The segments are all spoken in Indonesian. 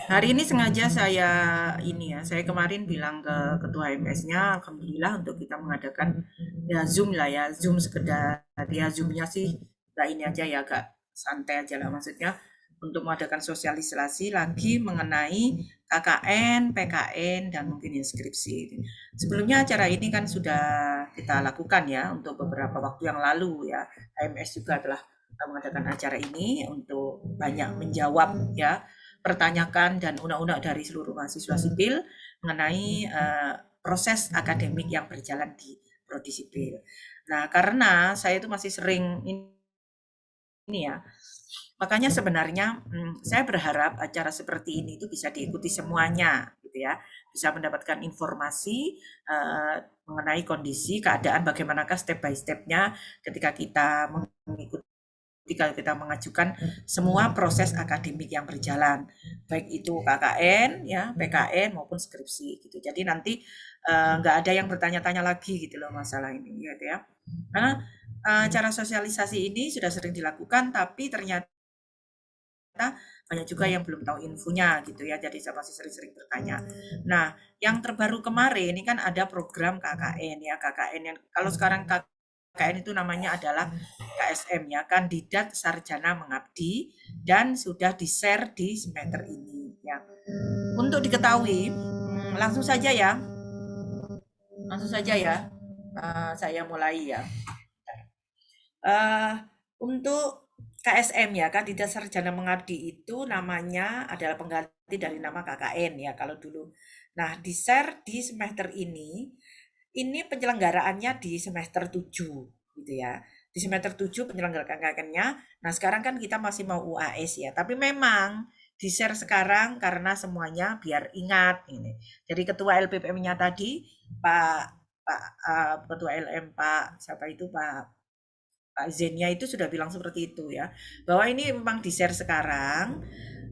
Hari ini sengaja saya kemarin bilang ke ketua MPS-nya, alhamdulillah untuk kita mengadakan ya Zoom lah ya, Zoom sekedar ya Zoom-nya sih nggak ini aja ya, agak santai aja lah maksudnya untuk mengadakan sosialisasi lagi mengenai KKN, PKN dan mungkin ya skripsi. Sebelumnya acara ini kan sudah kita lakukan ya untuk beberapa waktu yang lalu ya. HMS juga telah mengadakan acara ini untuk banyak menjawab ya pertanyakan dan unek-unek dari seluruh mahasiswa sipil mengenai proses akademik yang berjalan di prodi sipil. Nah, karena saya itu masih sering ini ya, makanya sebenarnya saya berharap acara seperti ini itu bisa diikuti semuanya, gitu ya, bisa mendapatkan informasi mengenai kondisi keadaan bagaimanakah step by stepnya ketika kita mengikuti ketika kita mengajukan semua proses akademik yang berjalan, baik itu KKN, ya, PKN maupun skripsi gitu. Jadi nanti nggak ada yang bertanya-tanya lagi gitu loh masalah ini, gitu ya. Karena cara sosialisasi ini sudah sering dilakukan, tapi ternyata banyak juga yang belum tahu infonya gitu ya. Jadi saya masih sering-sering bertanya. Nah, yang terbaru kemarin ini kan ada program KKN ya, KKN yang kalau sekarang KKN itu namanya adalah KSM ya, Kandidat Sarjana Mengabdi dan sudah di-share di semester ini ya. Untuk diketahui, langsung saja ya, saya mulai ya. Eh, untuk KSM ya, Kandidat Sarjana Mengabdi itu namanya adalah pengganti dari nama KKN ya kalau dulu. Nah, di-share di semester ini penyelenggaraannya di semester 7 gitu ya. Di semester 7 penyelenggaraan KKN-nya. Nah, sekarang kan kita masih mau UAS ya, tapi memang di-share sekarang karena semuanya biar ingat ini. Jadi ketua LPPM-nya tadi Pak Pak Ketua LM Pak siapa itu Pak Zennya itu sudah bilang seperti itu ya, bahwa ini memang di-share sekarang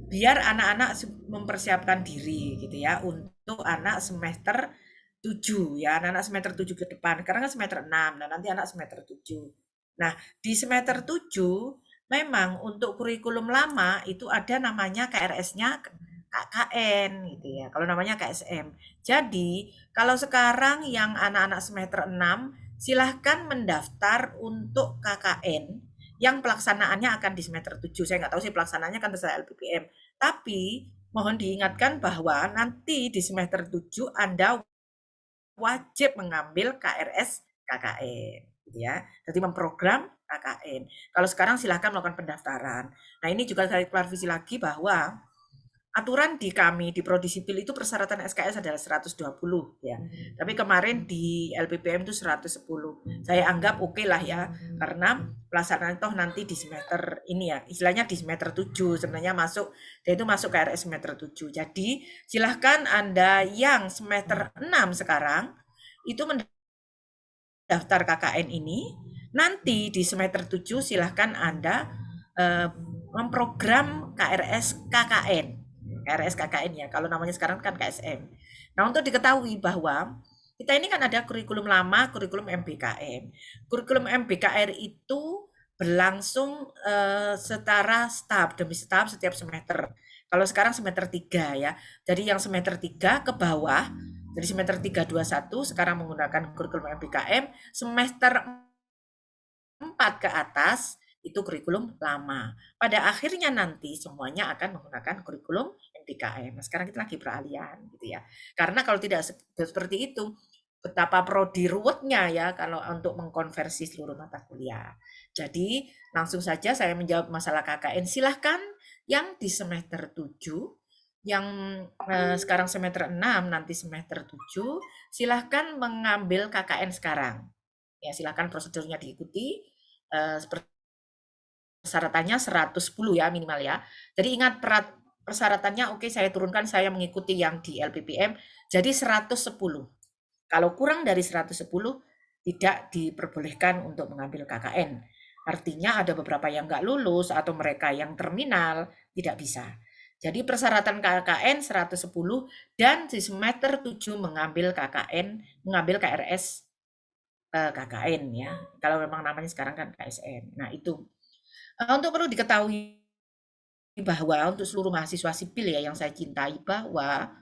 biar anak-anak mempersiapkan diri gitu ya untuk anak semester 7 ya, anak-anak semester 7 ke depan. Karena kan semester 6, nah nanti anak semester 7. Nah, di semester 7 memang untuk kurikulum lama itu ada namanya KRS-nya KKN gitu ya. Kalau namanya KSM. Jadi, kalau sekarang yang anak-anak semester 6 silahkan mendaftar untuk KKN yang pelaksanaannya akan di semester 7. Saya nggak tahu sih pelaksanaannya kan terserah LPPM. Tapi mohon diingatkan bahwa nanti di semester 7 Anda wajib mengambil KRS KKN gitu ya. Jadi memprogram KKN. Kalau sekarang silahkan melakukan pendaftaran. Nah, ini juga saya klarifikasi lagi bahwa aturan di kami di prodi sipil itu persyaratan SKS adalah 120 ya. Tapi kemarin di LPPM itu 110. Saya anggap oke lah ya karena pelaksanaan toh nanti di semester ini ya. Istilahnya di semester 7 sebenarnya masuk dia itu masuk ke RS semester 7. Jadi silahkan Anda yang semester 6 sekarang itu mendaftar KKN ini. Nanti di semester 7 silahkan Anda memprogram KRS KKN. KRS KKN ya, kalau namanya sekarang kan KSM. Nah, untuk diketahui bahwa kita ini kan ada kurikulum lama, kurikulum MBKM. Kurikulum MBKR itu berlangsung secara tahap demi tahap setiap semester. Kalau sekarang semester 3 ya. Jadi yang semester 3 ke bawah, jadi semester 321 sekarang menggunakan kurikulum MBKM, semester 4 ke atas itu kurikulum lama. Pada akhirnya nanti semuanya akan menggunakan kurikulum MBKM. Nah, sekarang kita lagi peralihan gitu ya. Karena kalau tidak seperti itu, betapa prodi ruwetnya ya kalau untuk mengkonversi seluruh mata kuliah. Jadi, langsung saja saya menjawab masalah KKN. Silahkan yang di semester 7, yang sekarang semester 6, nanti semester 7, silahkan mengambil KKN sekarang. Ya, silahkan prosedurnya diikuti. Seperti persyaratannya 110 ya minimal ya. Jadi ingat persyaratannya oke saya turunkan saya mengikuti yang di LPPM jadi 110. Kalau kurang dari 110 tidak diperbolehkan untuk mengambil KKN. Artinya ada beberapa yang nggak lulus atau mereka yang terminal tidak bisa. Jadi persyaratan KKN 110 dan di semester 7 mengambil KKN, mengambil KRS KKN ya. Kalau memang namanya sekarang kan KSN. Nah, itu untuk perlu diketahui bahwa untuk seluruh mahasiswa sipil ya yang saya cintai, bahwa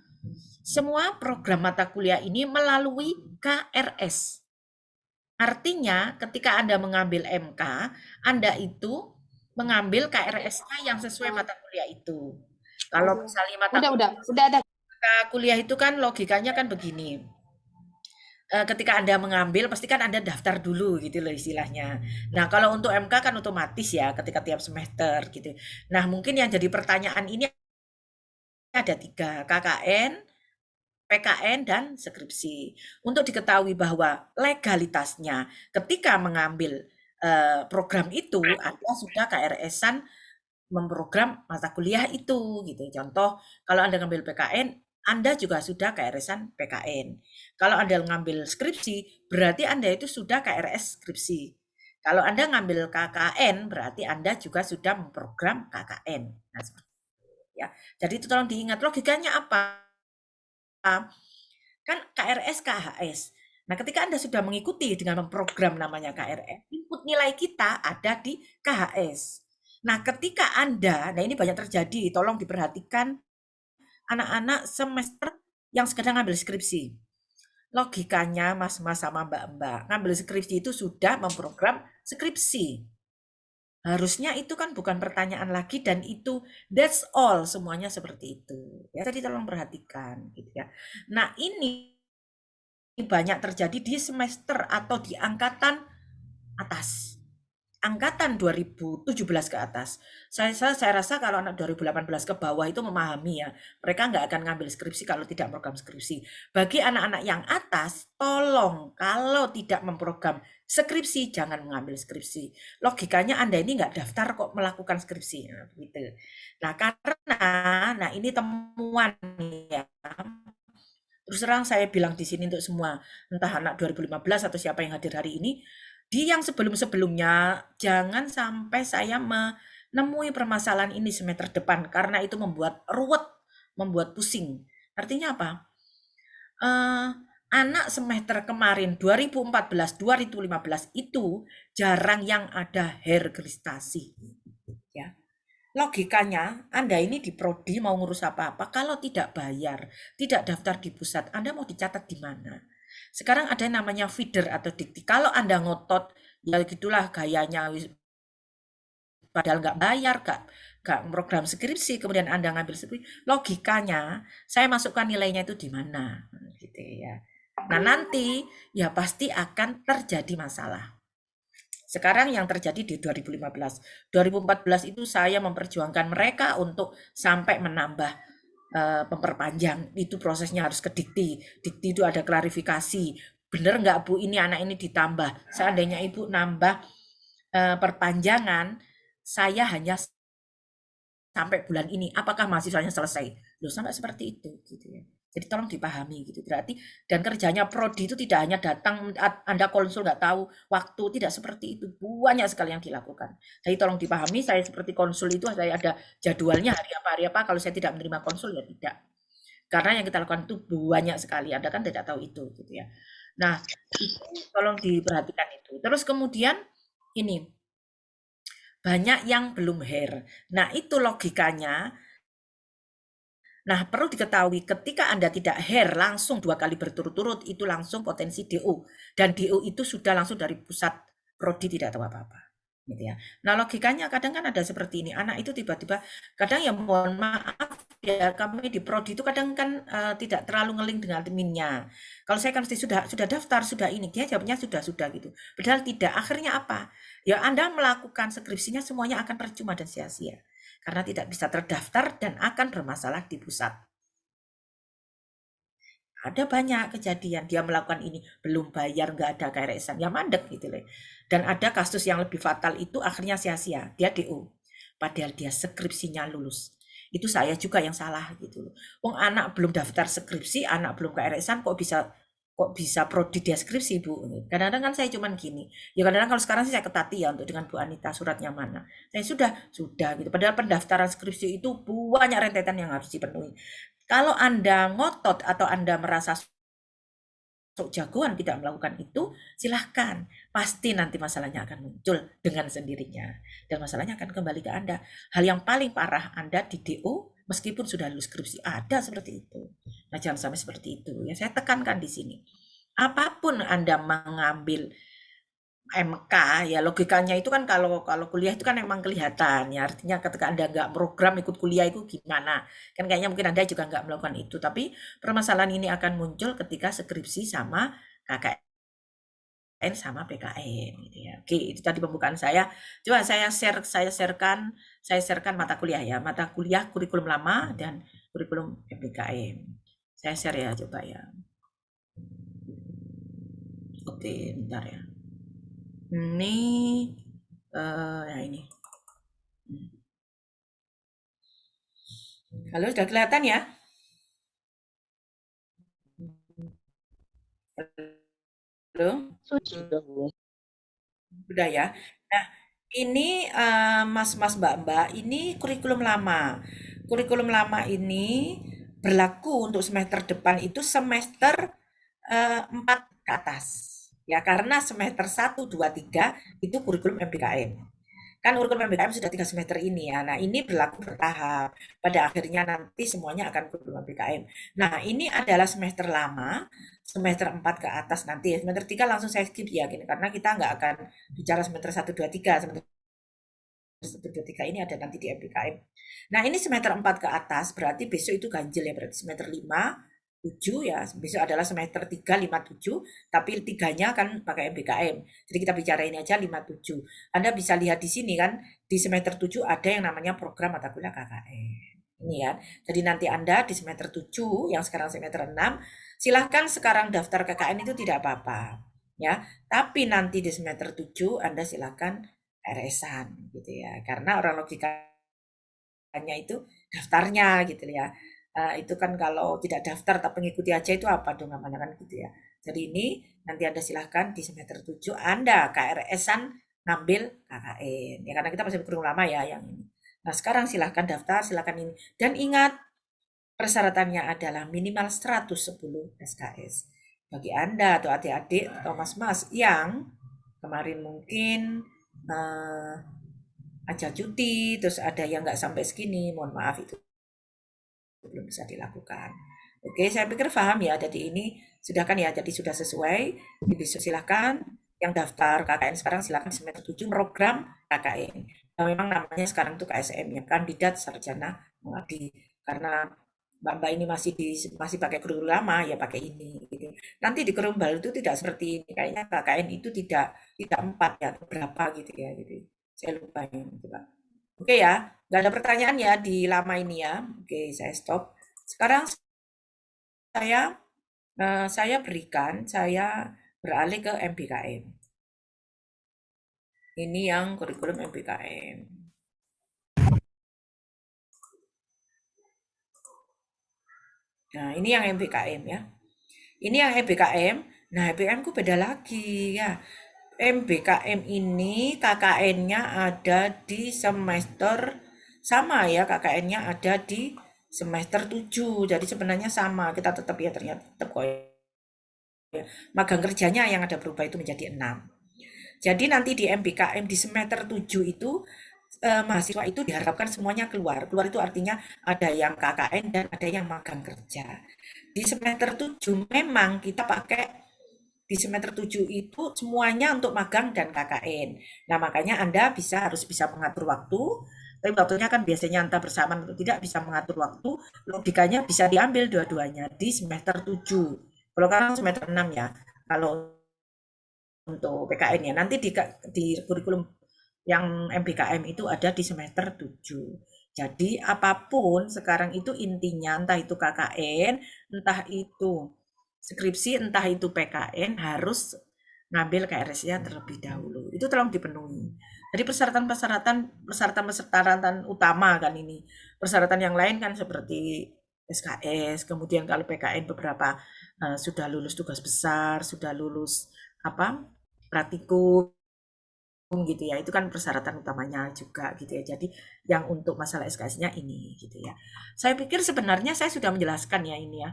semua program mata kuliah ini melalui KRS. Artinya ketika Anda mengambil MK, Anda itu mengambil KRS-nya yang sesuai mata kuliah itu. Kalau misalnya mata Udah ada. kuliah itu kan logikanya kan begini. Ketika Anda mengambil pasti kan Anda daftar dulu gitu loh istilahnya. Nah, kalau untuk MK kan otomatis ya ketika tiap semester gitu. Nah, mungkin yang jadi pertanyaan ini ada 3, KKN, PKN, dan skripsi. Untuk diketahui bahwa legalitasnya ketika mengambil program itu Anda sudah KRS-an memprogram mata kuliah itu gitu. Contoh, kalau Anda ngambil PKN, Anda juga sudah KRS-an PKN. Kalau Anda ngambil skripsi, berarti Anda itu sudah KRS skripsi. Kalau Anda ngambil KKN, berarti Anda juga sudah memprogram KKN. Nah, ya. Jadi itu tolong diingat logikanya apa? Kan KRS KHS. Nah, ketika Anda sudah mengikuti dengan memprogram namanya KRS, input nilai kita ada di KHS. Nah, ketika Anda, nah ini banyak terjadi, tolong diperhatikan anak-anak semester yang sedang ngambil skripsi. Logikanya mas-mas sama mbak-mbak, ngambil skripsi itu sudah memprogram skripsi. Harusnya itu kan bukan pertanyaan lagi dan itu that's all semuanya seperti itu. Ya tadi tolong perhatikan gitu ya. Nah, ini banyak terjadi di semester atau di angkatan atas. Angkatan 2017 ke atas. Saya rasa kalau anak 2018 ke bawah itu memahami ya. Mereka nggak akan ngambil skripsi kalau tidak program skripsi. Bagi anak-anak yang atas, tolong kalau tidak memprogram skripsi, jangan mengambil skripsi. Logikanya Anda ini nggak daftar kok melakukan skripsi. Nah, gitu. Nah, karena, nah ini temuan ya. Terus terang saya bilang di sini untuk semua, entah anak 2015 atau siapa yang hadir hari ini, di yang sebelum-sebelumnya jangan sampai saya menemui permasalahan ini semester depan karena itu membuat ruwet, membuat pusing. Artinya apa? Eh, anak semester kemarin 2014-2015 itu jarang yang ada hergristasi. Ya. Logikanya, Anda ini di prodi mau ngurus apa-apa, kalau tidak bayar, tidak daftar di pusat, Anda mau dicatat di mana? Sekarang ada yang namanya feeder atau dikti. Kalau Anda ngotot, ya gitulah gayanya, padahal nggak bayar, nggak program skripsi, kemudian Anda ngambil skripsi, logikanya, saya masukkan nilainya itu di mana? Gitu ya. Nah nanti, ya pasti akan terjadi masalah. Sekarang yang terjadi di 2015. 2014 itu saya memperjuangkan mereka untuk sampai menambah memperpanjang. Itu prosesnya harus ke dikti. Dikti itu ada klarifikasi. Benar nggak Bu ini anak ini ditambah. Seandainya Ibu nambah perpanjangan, saya hanya sampai bulan ini, apakah mahasiswanya selesai? Loh, sampai seperti itu gitu ya. Jadi tolong dipahami gitu. Berarti dan kerjanya prodi itu tidak hanya datang Anda konsul nggak tahu waktu, tidak seperti itu. Banyak sekali yang dilakukan. Jadi tolong dipahami, saya seperti konsul itu saya ada jadwalnya hari apa. Kalau saya tidak menerima konsul ya tidak. Karena yang kita lakukan itu banyak sekali. Anda kan tidak tahu itu gitu ya. Nah, itu tolong diperhatikan itu. Terus kemudian ini banyak yang belum hair. Nah, itu logikanya. Nah, perlu diketahui ketika Anda tidak hair langsung 2 kali berturut-turut, itu langsung potensi DO. Dan DO itu sudah langsung dari pusat prodi tidak tahu apa-apa. Gitu ya. Nah, logikanya kadang kan ada seperti ini. Anak itu tiba-tiba, kadang ya mohon maaf ya, kami di prodi itu kadang kan tidak terlalu ngeling dengan adminnya. Kalau saya kan sudah daftar, sudah ini, dia jawabnya sudah gitu. Padahal tidak. Akhirnya apa? Ya Anda melakukan skripsinya semuanya akan percuma dan sia-sia karena tidak bisa terdaftar dan akan bermasalah di pusat. Ada banyak kejadian dia melakukan ini belum bayar nggak ada KRS-an ya mandek gitu loh. Dan ada kasus yang lebih fatal itu akhirnya sia-sia dia DO padahal dia skripsinya lulus. Itu saya juga yang salah gitu loh. Wong anak belum daftar skripsi, anak belum KRS-an kok bisa prodi deskripsi Bu. Kadang-kadang kan saya cuman gini. Ya kadang-kadang kalau sekarang sih saya ketati ya untuk dengan Bu Anita suratnya mana. Saya sudah gitu. Padahal pendaftaran skripsi itu banyak rentetan yang harus dipenuhi. Kalau Anda ngotot atau Anda merasa jagoan tidak melakukan itu, silahkan. Pasti nanti masalahnya akan muncul dengan sendirinya. Dan masalahnya akan kembali ke Anda. Hal yang paling parah Anda di DO, meskipun sudah lulus skripsi, ada seperti itu. Nah, jangan sampai seperti itu. Ya, saya tekankan di sini. Apapun Anda mengambil MK, ya logikanya itu kan kalau kalau kuliah itu kan emang kelihatan ya, artinya ketika Anda nggak program ikut kuliah itu gimana, kan kayaknya mungkin Anda juga nggak melakukan itu, tapi permasalahan ini akan muncul ketika skripsi sama KKN sama PKN gitu ya. Oke, itu tadi pembukaan saya. Coba saya sharekan mata kuliah ya, mata kuliah kurikulum lama dan kurikulum MBKM. Saya share ya, coba ya. Oke, bentar ya. Ini ya ini. Halo, sudah kelihatan ya? Halo, Sudah, Bu. sudah ya. Nah, ini Mas-mas Mbak-mbak, ini kurikulum lama. Kurikulum lama ini berlaku untuk semester depan itu semester 4 ke atas. Ya, karena semester 1, 2, 3 itu kurikulum MBKM. Kan kurikulum MBKM sudah 3 semester ini ya. Nah, ini berlaku bertahap. Pada akhirnya nanti semuanya akan kurikulum MBKM. Nah, ini adalah semester lama, semester 4 ke atas nanti ya. Semester 3 langsung saya skip ya, gini, karena kita nggak akan bicara semester 1, 2, 3. Semester 1, 2, 3 ini ada nanti di MBKM. Nah, ini semester 4 ke atas, berarti besok itu ganjil ya, berarti semester 5, 7 ya, besok adalah semester 3, 5, 7, tapi tiganya kan pakai MBKM. Jadi kita bicara ini aja 5, 7. Anda bisa lihat di sini kan, di semester 7 ada yang namanya program mata kuliah KKN. Ini ya. Jadi nanti Anda di semester 7, yang sekarang semester 6, silahkan sekarang daftar KKN itu tidak apa-apa. Ya, tapi nanti di semester 7 Anda silahkan RS-an gitu ya. Karena orang logikanya itu daftarnya gitu ya. Itu kan kalau tidak daftar tapi mengikuti aja itu apa dong namanya kan gitu ya. Jadi ini nanti Anda silahkan di semester 7 Anda KRS-an ngambil KKN. Ya karena kita masih kurang lama ya yang ini. Nah, sekarang silahkan daftar, silahkan ini. Dan ingat persyaratannya adalah minimal 110 SKS. Bagi Anda atau adik-adik atau mas-mas yang kemarin mungkin eh, aja cuti, terus ada yang nggak sampai segini, mohon maaf itu belum bisa dilakukan. Oke, saya pikir paham ya. Jadi ini sudah kan ya, jadi sudah sesuai. Jadi besok silakan yang daftar KKN sekarang silakan di semester 7 program KKN. Nah, memang namanya sekarang itu KSM ya, kandidat sarjana mengabdi. Karena Mbak-mbak ini masih pakai kurikulum lama ya pakai ini gitu. Nanti di kurikulum baru itu tidak seperti ini. Kayaknya KKN itu tidak 4 ya, atau berapa gitu ya gitu. Saya lupa ya, coba. Oke ya, nggak ada pertanyaan ya di lama ini ya. Oke, saya stop. Sekarang saya saya beralih ke MBKM. Ini yang kurikulum MBKM. Nah, ini yang MBKM ya. Ini yang MBKM. Nah, MBKM ku beda lagi ya. MBKM ini KKN-nya ada di semester sama ya, KKN-nya ada di semester 7. Jadi sebenarnya sama, kita tetap ya ternyata tetap kok ya. Magang kerjanya yang ada berubah itu menjadi 6. Jadi nanti di MBKM di semester 7 itu mahasiswa itu diharapkan semuanya keluar. Keluar itu artinya ada yang KKN dan ada yang magang kerja. Di semester 7 memang kita pakai di semester 7 itu semuanya untuk magang dan KKN. Nah, makanya Anda harus bisa mengatur waktu. Tapi waktunya kan biasanya entah bersamaan atau tidak bisa mengatur waktu. Logikanya bisa diambil dua-duanya di semester 7. Kalau kan semester 6 ya. Kalau untuk PKN ya. Nanti di kurikulum yang MBKM itu ada di semester 7. Jadi apapun sekarang itu intinya entah itu KKN, entah itu skripsi, entah itu PKN harus ngambil KRS-nya terlebih dahulu. Itu tolong dipenuhi. Jadi persyaratan utama kan ini. Persyaratan yang lain kan seperti SKS, kemudian kalau PKN beberapa sudah lulus tugas besar, sudah lulus apa praktikum gitu ya, itu kan persyaratan utamanya juga gitu ya. Jadi yang untuk masalah SKS-nya ini gitu ya. Saya pikir sebenarnya saya sudah menjelaskan ya ini ya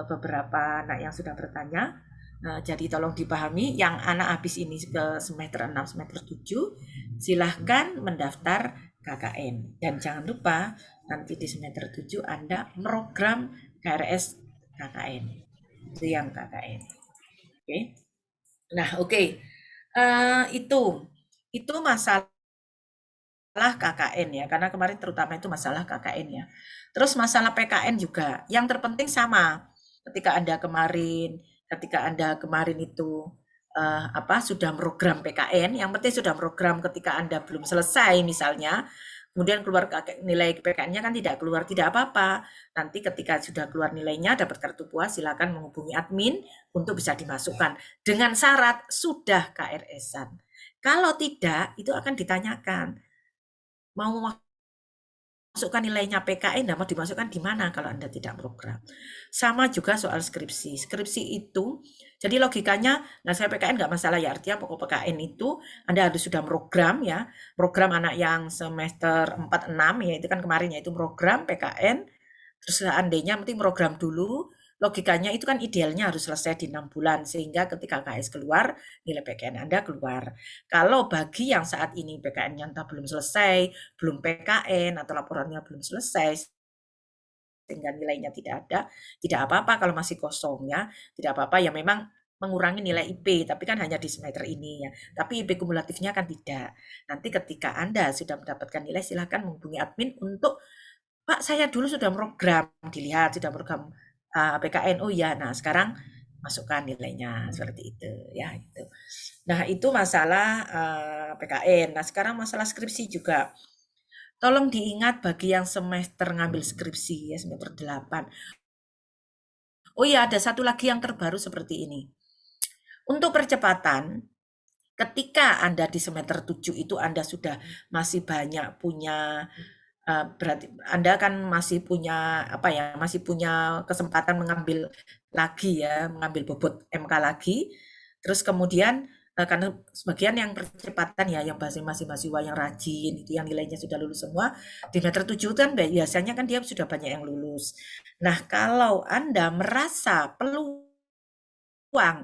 beberapa anak yang sudah bertanya. Jadi tolong dipahami, yang anak habis ini ke semester 6, semester 7, silahkan mendaftar KKN. Dan jangan lupa, nanti di semester 7 Anda program KRS KKN. Itu yang KKN. Oke. Nah, oke. Itu masalah KKN ya, karena kemarin terutama itu masalah KKN ya. Terus masalah PKN juga, yang terpenting sama. Ketika Anda kemarin itu sudah program PKN, yang penting sudah program ketika Anda belum selesai misalnya, kemudian keluar nilai PKN-nya kan tidak keluar, tidak apa-apa. Nanti ketika sudah keluar nilainya, dapat kartu puas, silakan menghubungi admin untuk bisa dimasukkan. Dengan syarat sudah KRS-an. Kalau tidak, itu akan ditanyakan. Mau masukkan nilainya PKN, mau dimasukkan di mana kalau Anda tidak program. Sama juga soal skripsi. Skripsi itu, jadi logikanya, saya PKN nggak masalah ya, artinya pokok PKN itu Anda harus sudah program ya, program anak yang semester 4-6 ya, itu kan kemarin ya, itu program PKN, terus seandainya penting program dulu, logikanya itu kan idealnya harus selesai di 6 bulan, sehingga ketika KS keluar, nilai PKN Anda keluar. Kalau bagi yang saat ini PKN-nya entah belum selesai, belum PKN, atau laporannya belum selesai, sehingga nilainya tidak ada, tidak apa-apa kalau masih kosong ya, tidak apa-apa ya, memang mengurangi nilai IP, tapi kan hanya di semester ini ya. Tapi IP kumulatifnya kan tidak. Nanti ketika Anda sudah mendapatkan nilai, silakan menghubungi admin untuk, Pak, saya dulu sudah program, dilihat sudah program PKN. Oh ya, nah sekarang masukkan nilainya seperti itu ya itu. Nah, itu masalah PKN. Nah, sekarang masalah skripsi juga. Tolong diingat bagi yang semester ngambil skripsi ya, semester 8. Oh iya, ada satu lagi yang terbaru seperti ini. Untuk percepatan, ketika Anda di semester 7 itu Anda sudah masih banyak punya berarti Anda kan masih punya masih punya kesempatan mengambil lagi ya, mengambil bobot MK lagi. Terus kemudian karena sebagian yang percepatan ya, yang mahasiswa yang rajin itu yang nilainya sudah lulus semua di semester 7 kan biasanya kan dia sudah banyak yang lulus. Nah, kalau Anda merasa peluang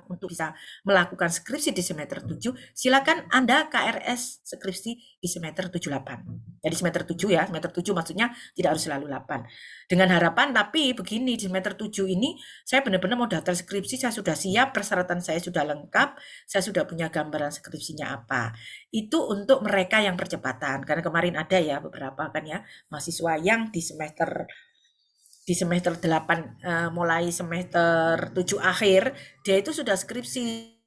untuk bisa melakukan skripsi di semester 7, silakan Anda KRS skripsi di semester 78. Jadi semester 7 ya, semester 7 maksudnya tidak harus selalu 8. Dengan harapan, tapi begini, di semester 7 ini saya benar-benar mau daftar skripsi, saya sudah siap, persyaratan saya sudah lengkap, saya sudah punya gambaran skripsinya apa. Itu untuk mereka yang percepatan, karena kemarin ada ya beberapa kan ya, mahasiswa yang di semester 8 mulai semester 7 akhir dia itu sudah skripsi,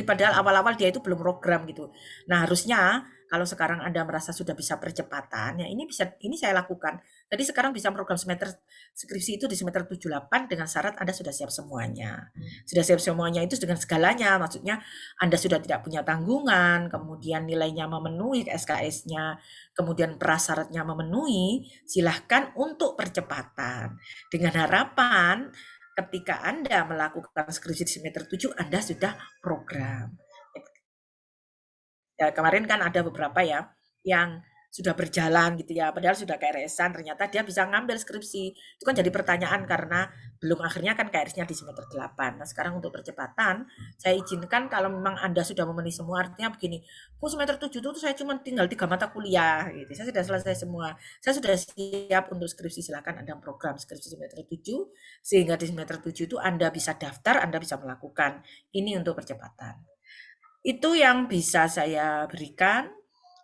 padahal awal-awal dia itu belum program gitu. Nah, harusnya kalau sekarang Anda merasa sudah bisa percepatan, ya ini saya lakukan. Jadi sekarang bisa program semester skripsi itu di semester 78 dengan syarat Anda sudah siap semuanya. Sudah siap semuanya itu dengan segalanya, maksudnya Anda sudah tidak punya tanggungan, kemudian nilainya memenuhi SKS-nya, kemudian prasyaratnya memenuhi, silahkan untuk percepatan. Dengan harapan ketika Anda melakukan skripsi di semester 7, Anda sudah program. Ya, kemarin kan ada beberapa ya yang sudah berjalan gitu ya, padahal sudah KRS-an, ternyata dia bisa ngambil skripsi. Itu kan jadi pertanyaan karena belum akhirnya kan KRS-nya di semester 8. Nah, sekarang untuk percepatan, saya izinkan kalau memang Anda sudah memenuhi semua, artinya begini, semester 7 itu saya cuma tinggal 3 mata kuliah gitu. Saya sudah selesai semua. Saya sudah siap untuk skripsi, silakan Anda program skripsi semester 7 sehingga di semester 7 itu Anda bisa daftar, Anda bisa melakukan. Ini untuk percepatan. Itu yang bisa saya berikan.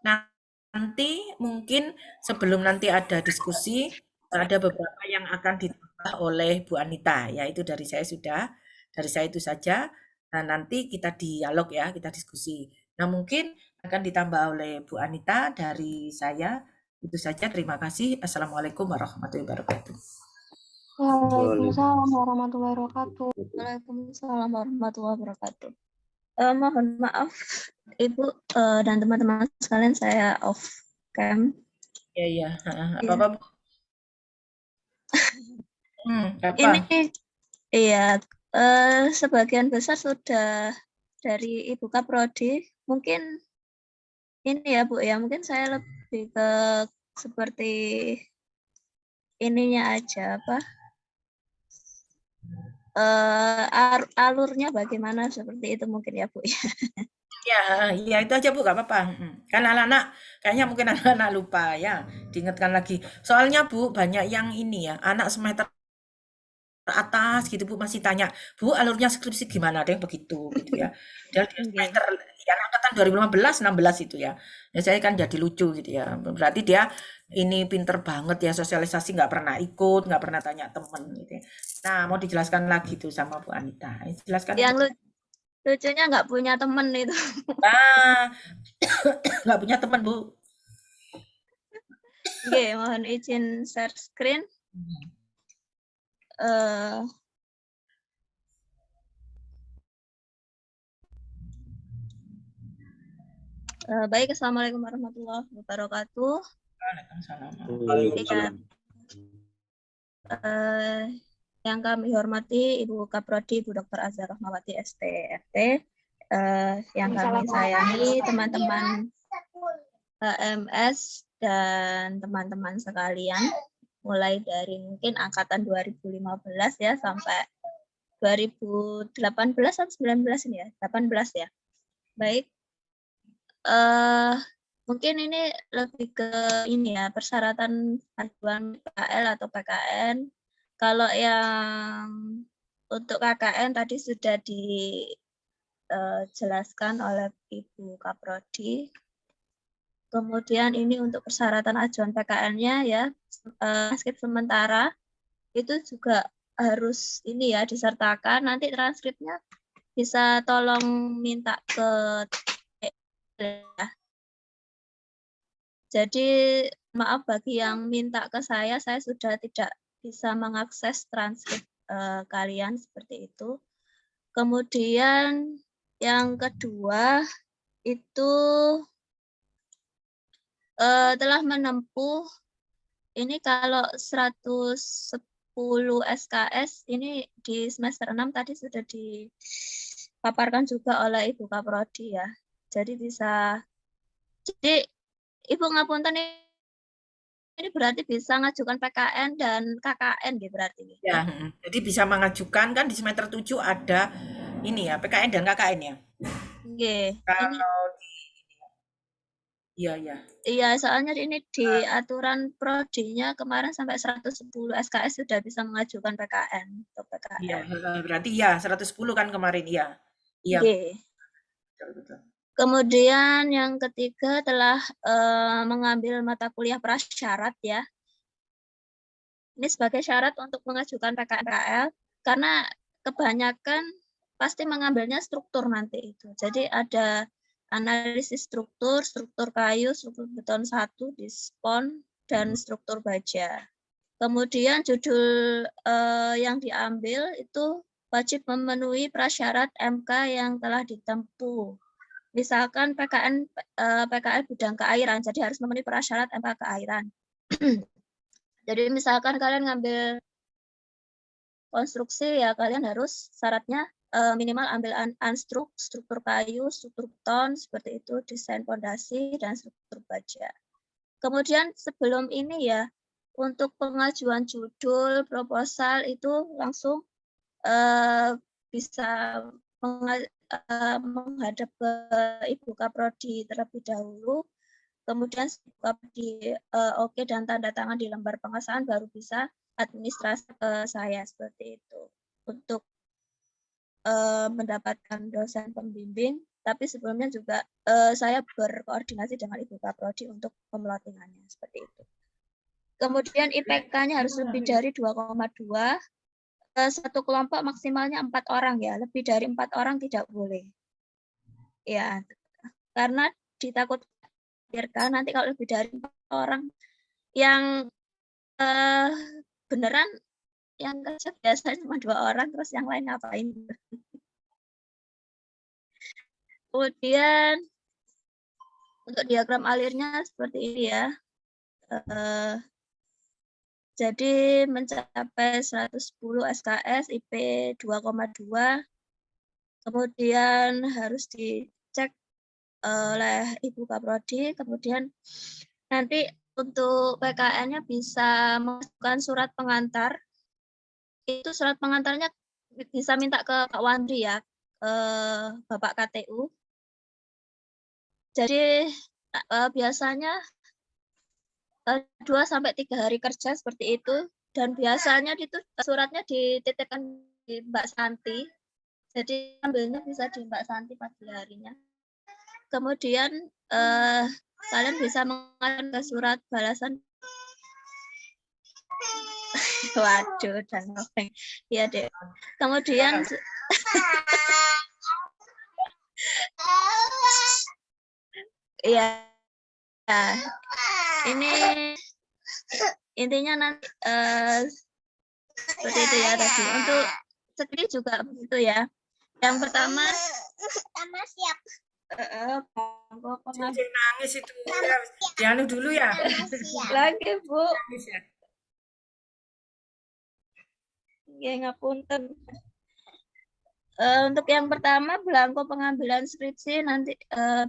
Nah, nanti mungkin sebelum nanti ada diskusi, ada beberapa yang akan ditambah oleh Bu Anita, yaitu dari saya sudah, dari saya itu saja. Nah, nanti kita dialog ya, kita diskusi. Nah, mungkin akan ditambah oleh Bu Anita dari saya. Itu saja, terima kasih. Assalamualaikum warahmatullahi wabarakatuh. Waalaikumsalam warahmatullahi wabarakatuh. Waalaikumsalam warahmatullahi wabarakatuh. Mohon maaf Ibu dan teman-teman sekalian, saya off cam. Iya, apa-apa Bu? Apa? Ini iya, sebagian besar sudah dari Ibu Kaprodi. Mungkin ini ya Bu ya, mungkin saya lebih ke seperti ininya aja apa? alurnya bagaimana seperti itu mungkin ya Bu ya. Ya, ya itu aja Bu, nggak apa-apa. Kan anak-anak, kayaknya mungkin anak-anak lupa ya, diingatkan lagi. Soalnya Bu, banyak yang ini ya, anak semester atas gitu Bu masih tanya, Bu alurnya skripsi gimana? Ada yang begitu gitu ya. Dan dia Oke. semester yang angkatan 2015, 16 itu ya. Ya saya kan jadi lucu gitu ya. Berarti dia ini pinter banget ya sosialisasi nggak pernah ikut, nggak pernah tanya temen gitu ya. Nah mau dijelaskan lagi tuh sama Bu Anita. Jelaskan itu. Yang lucunya nggak punya temen itu. Nah, nggak punya temen Bu. Oke, mohon izin share screen. Eh, baik, Assalamualaikum warahmatullahi wabarakatuh. Waalaikumsalam. Waalaikumsalam. Yang kami hormati Ibu Kaprodi, Ibu Dr. Azhar Rahmawati STRT, yang kami sayangi teman-teman HMS dan teman-teman sekalian, mulai dari mungkin angkatan 2015 ya sampai 2018 atau 19 ini ya, 18 ya. Baik, mungkin ini lebih ke ini ya, persyaratan ajuan PKL atau PKN. Kalau yang untuk KKN tadi sudah dijelaskan oleh Ibu Kaprodi. Kemudian ini untuk persyaratan ajuan PKN-nya ya, transkrip sementara itu juga harus ini ya disertakan. Nanti transkripnya bisa tolong minta ke ya. Jadi maaf bagi yang minta ke saya sudah tidak bisa mengakses transkrip kalian seperti itu. Kemudian yang kedua itu telah menempuh ini kalau 110 SKS ini di semester 6 tadi sudah dipaparkan juga oleh Ibu Kaprodi ya. Jadi Ibu ngapunten ini berarti bisa ngajukan PKN dan KKN gitu berarti. Ya, jadi bisa mengajukan kan di semester 7 ada ini ya, PKN dan KKN ya. Nggih. Ini Kalau iya ya. iya soalnya ini di aturan prodinya kemarin sampai 110 SKS sudah bisa mengajukan PKN atau Iya, PKL. berarti ya 110 kan kemarin iya. Iya, Nggih. betul betul. Kemudian yang ketiga telah mengambil mata kuliah prasyarat ya. Ini sebagai syarat untuk mengajukan PKL karena kebanyakan pasti mengambilnya struktur nanti itu. Jadi ada analisis struktur, struktur kayu, struktur beton 1, dispon, dan struktur baja. Kemudian judul yang diambil itu wajib memenuhi prasyarat MK yang telah ditempuh. Misalkan PKL bidang keairan, jadi harus memenuhi prasyarat MK keairan. Jadi misalkan kalian ngambil konstruksi ya kalian harus syaratnya minimal ambil struktur kayu, struktur beton, seperti itu, desain fondasi, dan struktur baja. Kemudian sebelum ini ya, untuk pengajuan judul, proposal itu langsung bisa menghadap ke Ibu Kaprodi terlebih dahulu, kemudian di oke dan tanda tangan di lembar pengesahan baru bisa administrasi ke saya seperti itu untuk mendapatkan dosen pembimbing. Tapi sebelumnya juga saya berkoordinasi dengan Ibu Kaprodi untuk pemelotingannya seperti itu. Kemudian IPK-nya harus lebih dari 2,2. Satu kelompok maksimalnya 4 orang ya, lebih dari 4 orang tidak boleh. Ya, karena ditakutkan nanti kalau lebih dari 4 orang yang beneran yang kerja biasanya cuma 2 orang terus yang lain ngapain. Kemudian untuk diagram alirnya seperti ini ya. Jadi mencapai 110 SKS, IP 2,2. Kemudian harus dicek oleh Ibu Kaprodi. Kemudian nanti untuk PKN-nya bisa mengajukan surat pengantar. Itu surat pengantarnya bisa minta ke Pak Wandri ya, Bapak KTU. Jadi biasanya 2-3 hari kerja seperti itu, dan biasanya itu suratnya dititipkan di Mbak Santi. Jadi ambilnya bisa di Mbak Santi pagi harinya. Kemudian kalian bisa mengajukan ke surat balasan. Waduh, dan ngopeng. Iya deh. Kemudian iya, ini intinya nanti seperti itu ya tadi. Untuk skripsi juga begitu ya. Yang pertama siap. Cincin nangis itu ya. Dianu dulu ya. Lagi Bu. Nangis ya. Ya ngapunten. Untuk yang pertama belangko pengambilan skripsi nanti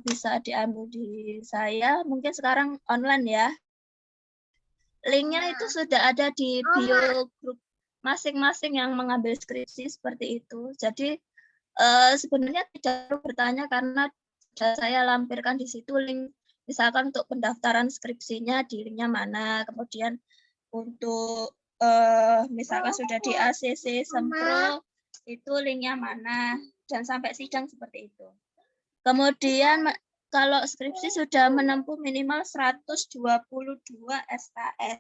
bisa diambil di saya, mungkin sekarang online ya. Linknya itu sudah ada di bio grup masing-masing yang mengambil skripsi seperti itu. Jadi sebenarnya tidak perlu bertanya karena sudah saya lampirkan di situ link, misalkan untuk pendaftaran skripsinya di linknya mana, kemudian untuk misalkan sudah di ACC Sempro itu linknya mana, dan sampai sidang seperti itu. Kemudian kalau skripsi sudah menempuh minimal 122 SKS.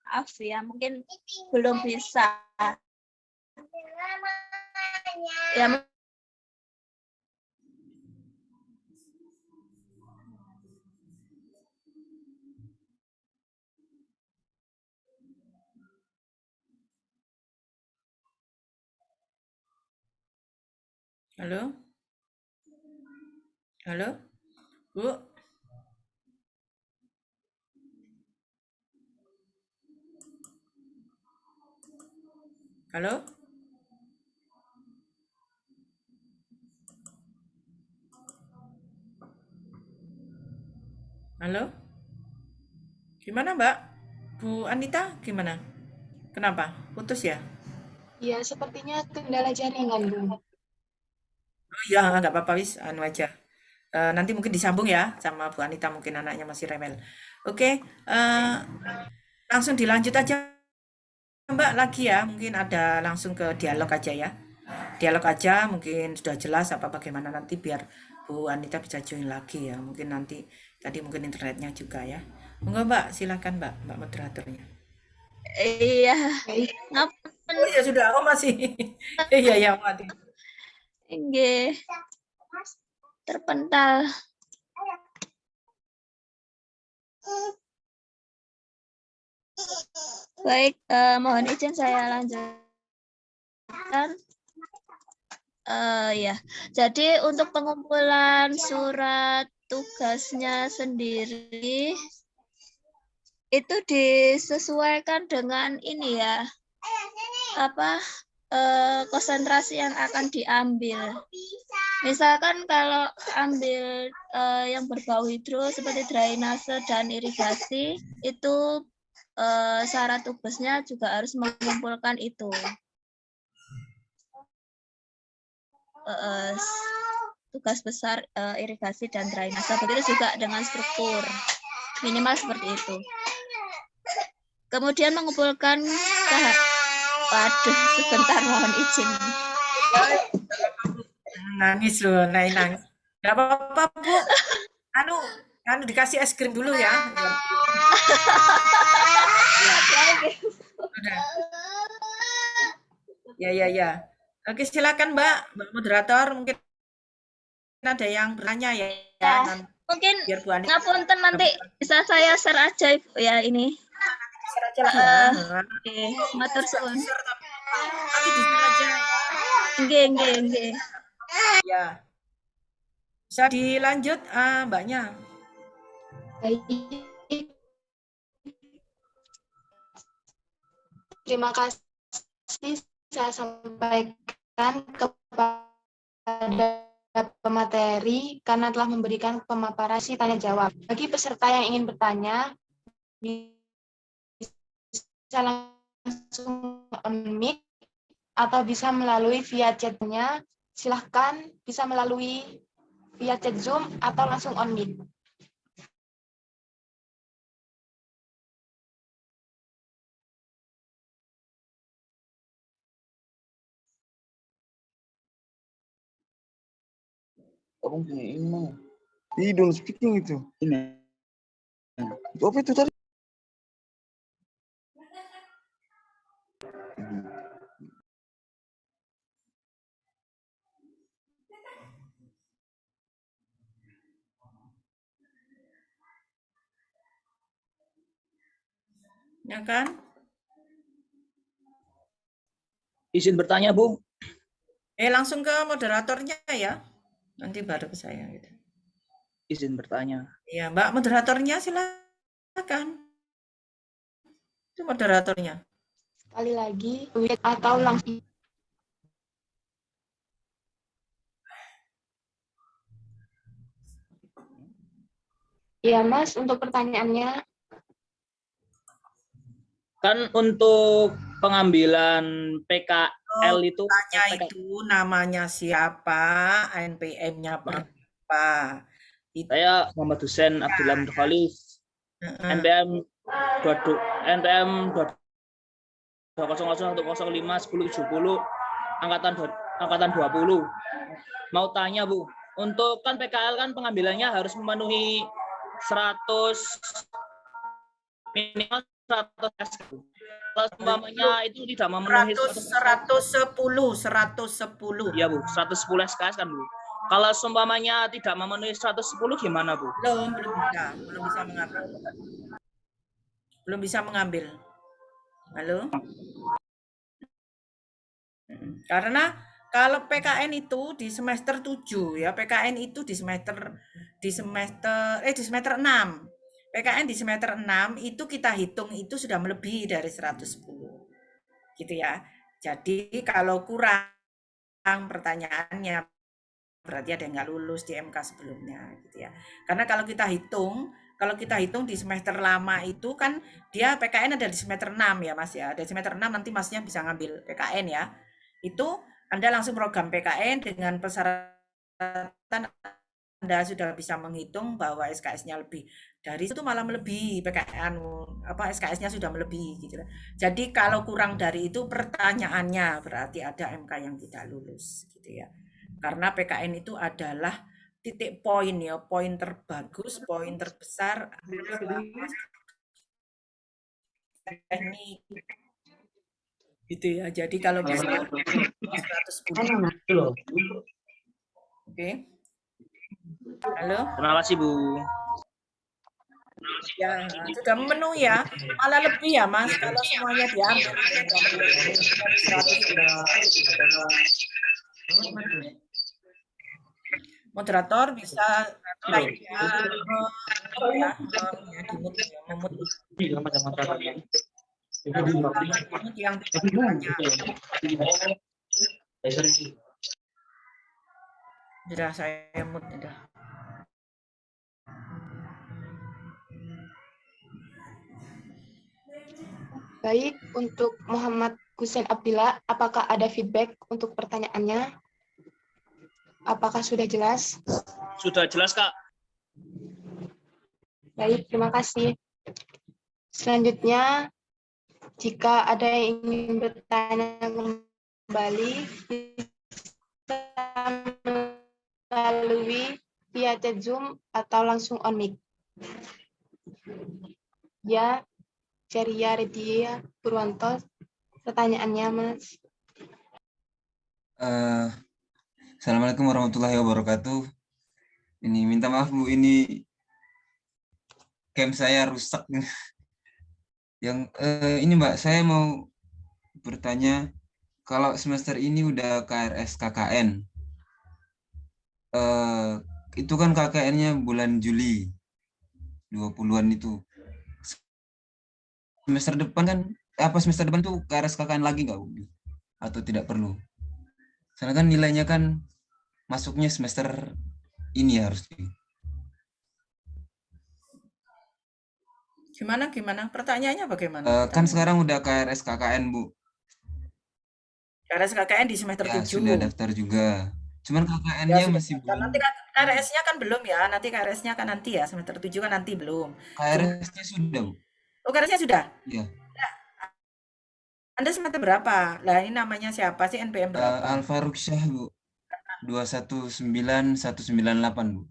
Maaf ya, mungkin belum bisa. Ya, Halo? Halo? Bu? Halo? Halo? Gimana, Mbak? Bu Anita, gimana? Kenapa? Putus ya? Ya, sepertinya kendala jaringan, Bu. Oh iya, nggak apa-apa, wis, anu aja. Nanti mungkin disambung ya sama Bu Anita, mungkin anaknya masih rewel. Oke, langsung dilanjut aja Mbak lagi ya, mungkin ada langsung ke dialog aja ya. Dialog aja mungkin sudah jelas apa bagaimana nanti biar Bu Anita bisa join lagi ya. Mungkin nanti tadi mungkin internetnya juga ya. Monggo Mbak, silakan Mbak moderatornya. iya. Baik, Ngapunten. Oh iya sudah, oh masih. Iya ya, mati. Nggih. Terpental. Baik, mohon izin saya lanjutkan. Ya, jadi untuk pengumpulan surat tugasnya sendiri itu disesuaikan dengan ini ya, apa konsentrasi yang akan diambil. Misalkan kalau ambil yang berbau hidro seperti drainase dan irigasi, itu syarat tugasnya juga harus mengumpulkan itu. Tugas besar irigasi dan drainase. Begitu juga dengan struktur. Minimal seperti itu. Kemudian mengumpulkan waduh, sebentar mohon izin. Nangis loh, nangis. Gak apa-apa Bu. Anu dikasih es krim dulu ya. Udah. Ya. Oke, silakan Mbak moderator, mungkin ada yang bertanya ya. Mungkin Biar Bu Anita. ngapunten nanti bisa saya share aja ya ini. Share aja lah ya. Oke, matur suwun. Nanti di-share aja. Nggih. Ya. Bisa dilanjut Mbaknya. baik. Terima kasih saya sampaikan kepada pemateri karena telah memberikan pemaparan tanya jawab. Bagi peserta yang ingin bertanya, bisa bisa langsung on mic atau bisa melalui via chatnya. Silahkan bisa melalui via chat Zoom atau langsung on mic. Abang punya ini mah. Ih, don't speaking itu. Ini. Apa itu tadi? Ya kan? Izin bertanya, Bu. Langsung ke moderatornya ya. Nanti baru ke saya gitu. Izin bertanya. Iya, Mbak moderatornya silakan. Itu moderatornya. Sekali lagi, atau langsung. Ya, Mas, untuk pertanyaannya, Kan untuk pengambilan PKL itu Tanya itu namanya siapa, NPM-nya berapa. Itu saya Muhammad Hussein Abdullah Khalif, NPM 200101010 angkatan 20. Mau tanya, Bu, untuk kan PKL kan pengambilannya harus memenuhi 100 minimal 100 SKS. Kalau umpamanya itu tidak memenuhi 110. Iya, Bu, 110 SKS kan, Bu. Kalau seumpamanya tidak memenuhi 110 gimana, Bu? Belum bisa mengambil. Halo? Karena kalau PKN itu di semester 7 ya, PKN itu di semester 6. PKN di semester 6 itu kita hitung itu sudah melebihi dari 110. Gitu ya. Jadi kalau kurang pertanyaannya berarti ada yang nggak lulus di MK sebelumnya gitu ya. Karena kalau kita hitung di semester lama itu kan dia PKN ada di semester 6 ya Mas ya. Di semester 6 nanti Masnya bisa ngambil PKN ya. Itu Anda langsung program PKN dengan persyaratan Anda sudah bisa menghitung bahwa SKS-nya lebih dari itu malah melebihi PKN SKS-nya sudah melebihi gitu. Jadi kalau kurang dari itu pertanyaannya berarti ada MK yang tidak lulus gitu ya. Karena PKN itu adalah titik poin ya, poin terbagus, poin terbesar teknik gitu ya. Jadi kalau bisa 110. Oke. Halo? Terima kasih, Bu. Ya, sudah memenuhi ya. Malah lebih ya, Mas. Kalau semuanya diambil itu sudah lebih 100. Moderator bisa like ya, yang sudah saya mute sudah. baik, untuk Muhammad Hussein Abdillah, apakah ada feedback untuk pertanyaannya? Apakah sudah jelas? Sudah jelas, Kak. Baik, terima kasih. Selanjutnya, jika ada yang ingin bertanya kembali, bisa melalui via chat Zoom atau langsung on mic. Ya, Ceria Redia Purwanto, pertanyaannya, Mas. Assalamualaikum warahmatullahi wabarakatuh. Ini minta maaf Bu, ini camp saya rusak. Yang ini Mbak, saya mau bertanya, kalau semester ini udah KRS KKN, itu kan KKN-nya bulan Juli 20-an itu. Semester depan tuh KRS KKN lagi nggak Bu? Atau tidak perlu? Karena kan nilainya kan masuknya semester ini harus. Gimana? Pertanyaannya bagaimana? Kan Pertanyaan. sekarang udah KRS KKN, Bu. KRS KKN di semester Ya, 7. sudah daftar juga. Cuman Ya KKN-nya sudah masih daftar. Nanti belum. KRS-nya kan belum ya. Nanti KRS-nya kan nanti ya. Semester 7 kan nanti belum. Cuma, KRS-nya sudah, Bu. oh KRS-nya sudah? Ya. Anda semester berapa? Lah ini namanya siapa sih? NPM berapa? Alfaruk Syah, Bu. 219198, Bu.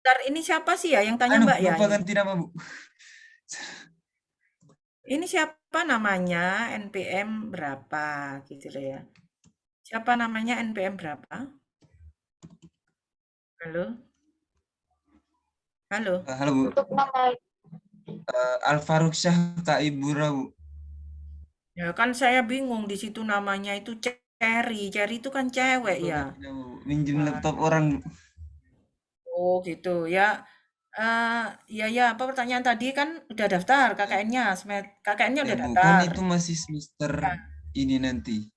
Bentar, ini siapa sih ya yang tanya Anu, Mbak ya lupa ini? ganti nama, Bu. Ini siapa namanya? NPM berapa gitu loh ya. Siapa namanya NPM berapa? Halo? Halo? Halo, Bu. Untuk nama Alfaruk Syah KI Bura, Bu. Ya kan saya bingung di situ namanya itu Cherry. Cherry itu kan cewek Lupa ya. ganti nama, Bu. Minjem Wah. laptop orang, Bu. Oh gitu ya. Ya apa pertanyaan tadi kan udah daftar KKN-nya. KKN-nya Ya, udah Bu. Kan daftar. itu masih semester Ya. ini nanti.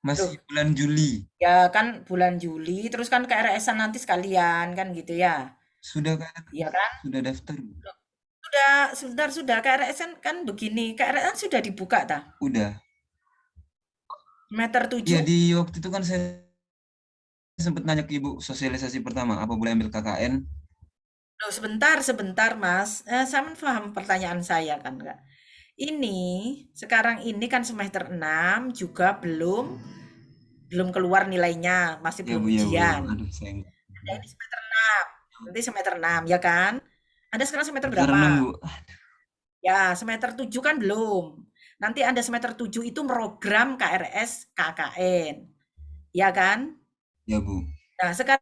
Loh, Masih bulan Juli. ya kan bulan Juli terus kan KRS-an nanti sekalian kan gitu ya. Sudah kan? Iya kan? Sudah daftar, Bu. Sudah KRS-an kan begini. KRS-an sudah dibuka ta? Udah. Semester Iya, 7? di waktu itu kan saya sempat nanya ke Ibu sosialisasi pertama, apa boleh ambil KKN? Loh, sebentar Mas. Saya paham pertanyaan saya kan Kak. Ini sekarang ini kan semester 6 juga belum keluar nilainya, masih Ya, belum Bu, ya, Bu. ujian. Aduh, saya enggak. Nah, ini semester 6. Nanti semester 6 ya kan? Anda sekarang semester Semester berapa? 6, Bu. Ya, semester 7 kan belum. Nanti Anda semester 7 itu program KRS KKN. Ya kan? Ya, Bu. Nah, sekarang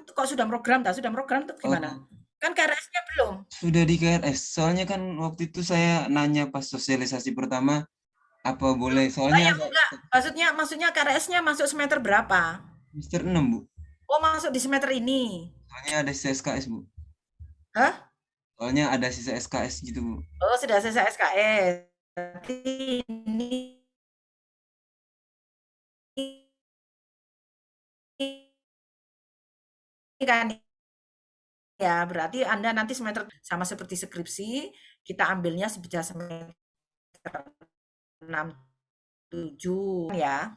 kok sudah program tak? Sudah program tuh gimana? Oh, Kan KRS-nya belum. sudah di KRS. Soalnya kan waktu itu saya nanya pas sosialisasi pertama, apa boleh? Soalnya ada Enggak. Maksudnya KRS-nya masuk semester berapa? semester 6, Bu. Oh, masuk di semester ini. Soalnya ada sisa SKS, Bu. Hah? Soalnya ada sisa SKS gitu, Bu. Oh, sudah selesai SKS. Berarti ini kan ya, berarti Anda nanti semester sama seperti skripsi, kita ambilnya sebeda semester 6 7 ya.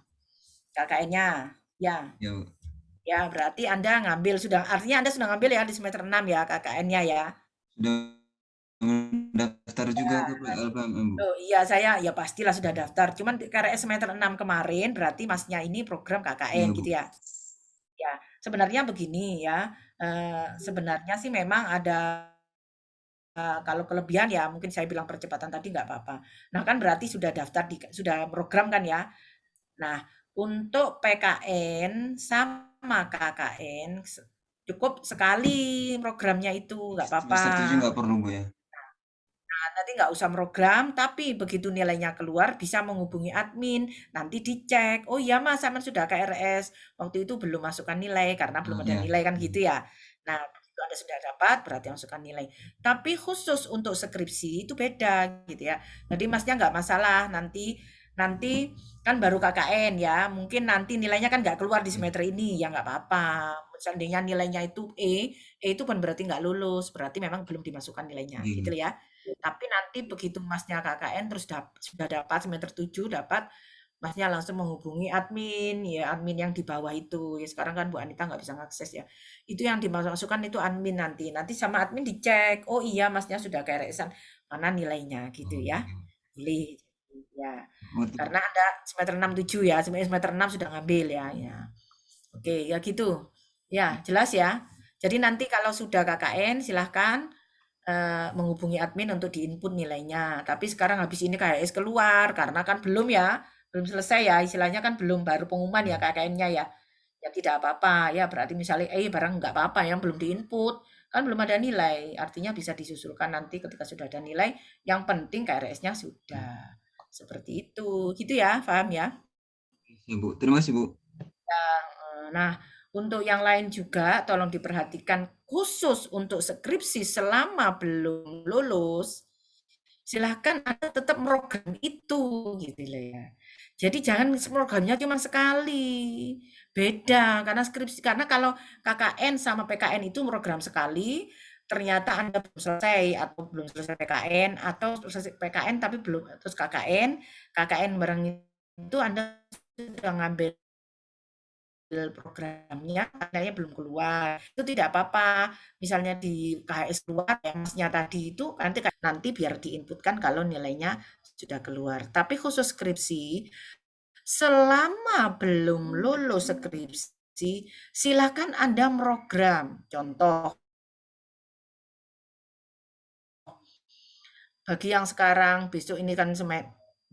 KKN-nya. Ya. Ya, Bu. Ya, berarti Anda artinya Anda sudah ngambil ya di semester 6 ya KKN-nya ya. Sudah mendaftar juga ke LPMM, Bu. Oh iya, ya pastilah sudah daftar. Cuman KRS semester 6 kemarin berarti Masnya ini program KKN Iya, Bu. gitu ya. Ya, sebenarnya begini ya. Sebenarnya sih memang ada kalau kelebihan ya mungkin saya bilang percepatan tadi nggak apa-apa. Nah, kan berarti sudah daftar sudah program kan ya. Nah, untuk PKN sama KKN cukup sekali programnya itu, nggak apa-apa. Semester 7 nggak perlu, Bu, ya? Nanti nggak usah program, tapi begitu nilainya keluar bisa menghubungi admin, nanti dicek. Oh iya Mas, saya sudah KRS. Waktu itu belum masukkan nilai karena belum Oh, ada ya. nilai kan gitu ya. Nah, begitu Anda sudah dapat berarti masukkan nilai. Tapi khusus untuk skripsi itu beda gitu ya. Jadi Masnya nggak masalah nanti kan baru KKN ya. Mungkin nanti nilainya kan nggak keluar di semester ini ya nggak apa-apa. Seandainya nilainya itu E itu kan berarti nggak lulus, berarti memang belum dimasukkan nilainya Iya, gitu Bu. ya. Tapi nanti begitu Masnya KKN terus sudah dapat semester 7 dapat, Masnya langsung menghubungi admin, ya admin yang di bawah itu. Ya sekarang kan Bu Anita nggak bisa ngakses ya. Itu yang dimasukkan itu admin nanti. Nanti sama admin dicek, oh iya Masnya sudah KRS-an, mana nilainya gitu Oh, ya. iya. Boleh. Ya, Berarti karena Anda semester 6 7 ya, semester 6 sudah ngambil ya. Ya. Oke, ya gitu. Ya, jelas ya. Jadi nanti kalau sudah KKN silahkan menghubungi admin untuk diinput nilainya. Tapi sekarang habis ini KHS keluar karena kan belum ya, belum selesai ya, istilahnya kan belum baru pengumuman ya KKN-nya ya. Ya tidak apa-apa ya, berarti misalnya barang nggak apa-apa yang belum diinput, kan belum ada nilai. Artinya bisa disusulkan nanti ketika sudah ada nilai, yang penting KRS-nya sudah. Seperti itu. Gitu ya, paham ya? ya, Bu. Terima kasih, Bu. Nah, untuk yang lain juga tolong diperhatikan khusus untuk skripsi selama belum lulus, silahkan Anda tetap program itu gitu loh ya. Jadi jangan programnya cuma sekali. Beda karena skripsi karena kalau KKN sama PKN itu program sekali, ternyata Anda belum selesai atau belum selesai PKN atau selesai PKN tapi belum terus KKN bareng itu Anda sudah ngambil programnya, nilainya belum keluar. Itu tidak apa-apa. Misalnya di KHS keluar yang Masnya tadi itu nanti biar diinputkan kalau nilainya sudah keluar. Tapi khusus skripsi, selama belum lulus skripsi, silakan Anda program. Contoh, bagi yang sekarang besok ini kan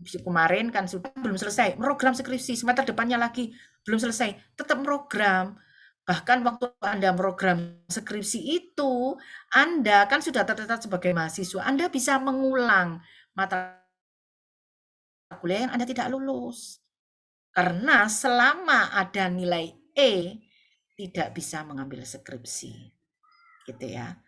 kemarin kan sudah belum selesai program skripsi, semester depannya lagi belum selesai, tetap program. Bahkan waktu Anda program skripsi itu, Anda kan sudah tercatat sebagai mahasiswa, Anda bisa mengulang mata kuliah yang Anda tidak lulus. Karena selama ada nilai E, tidak bisa mengambil skripsi. Gitu ya.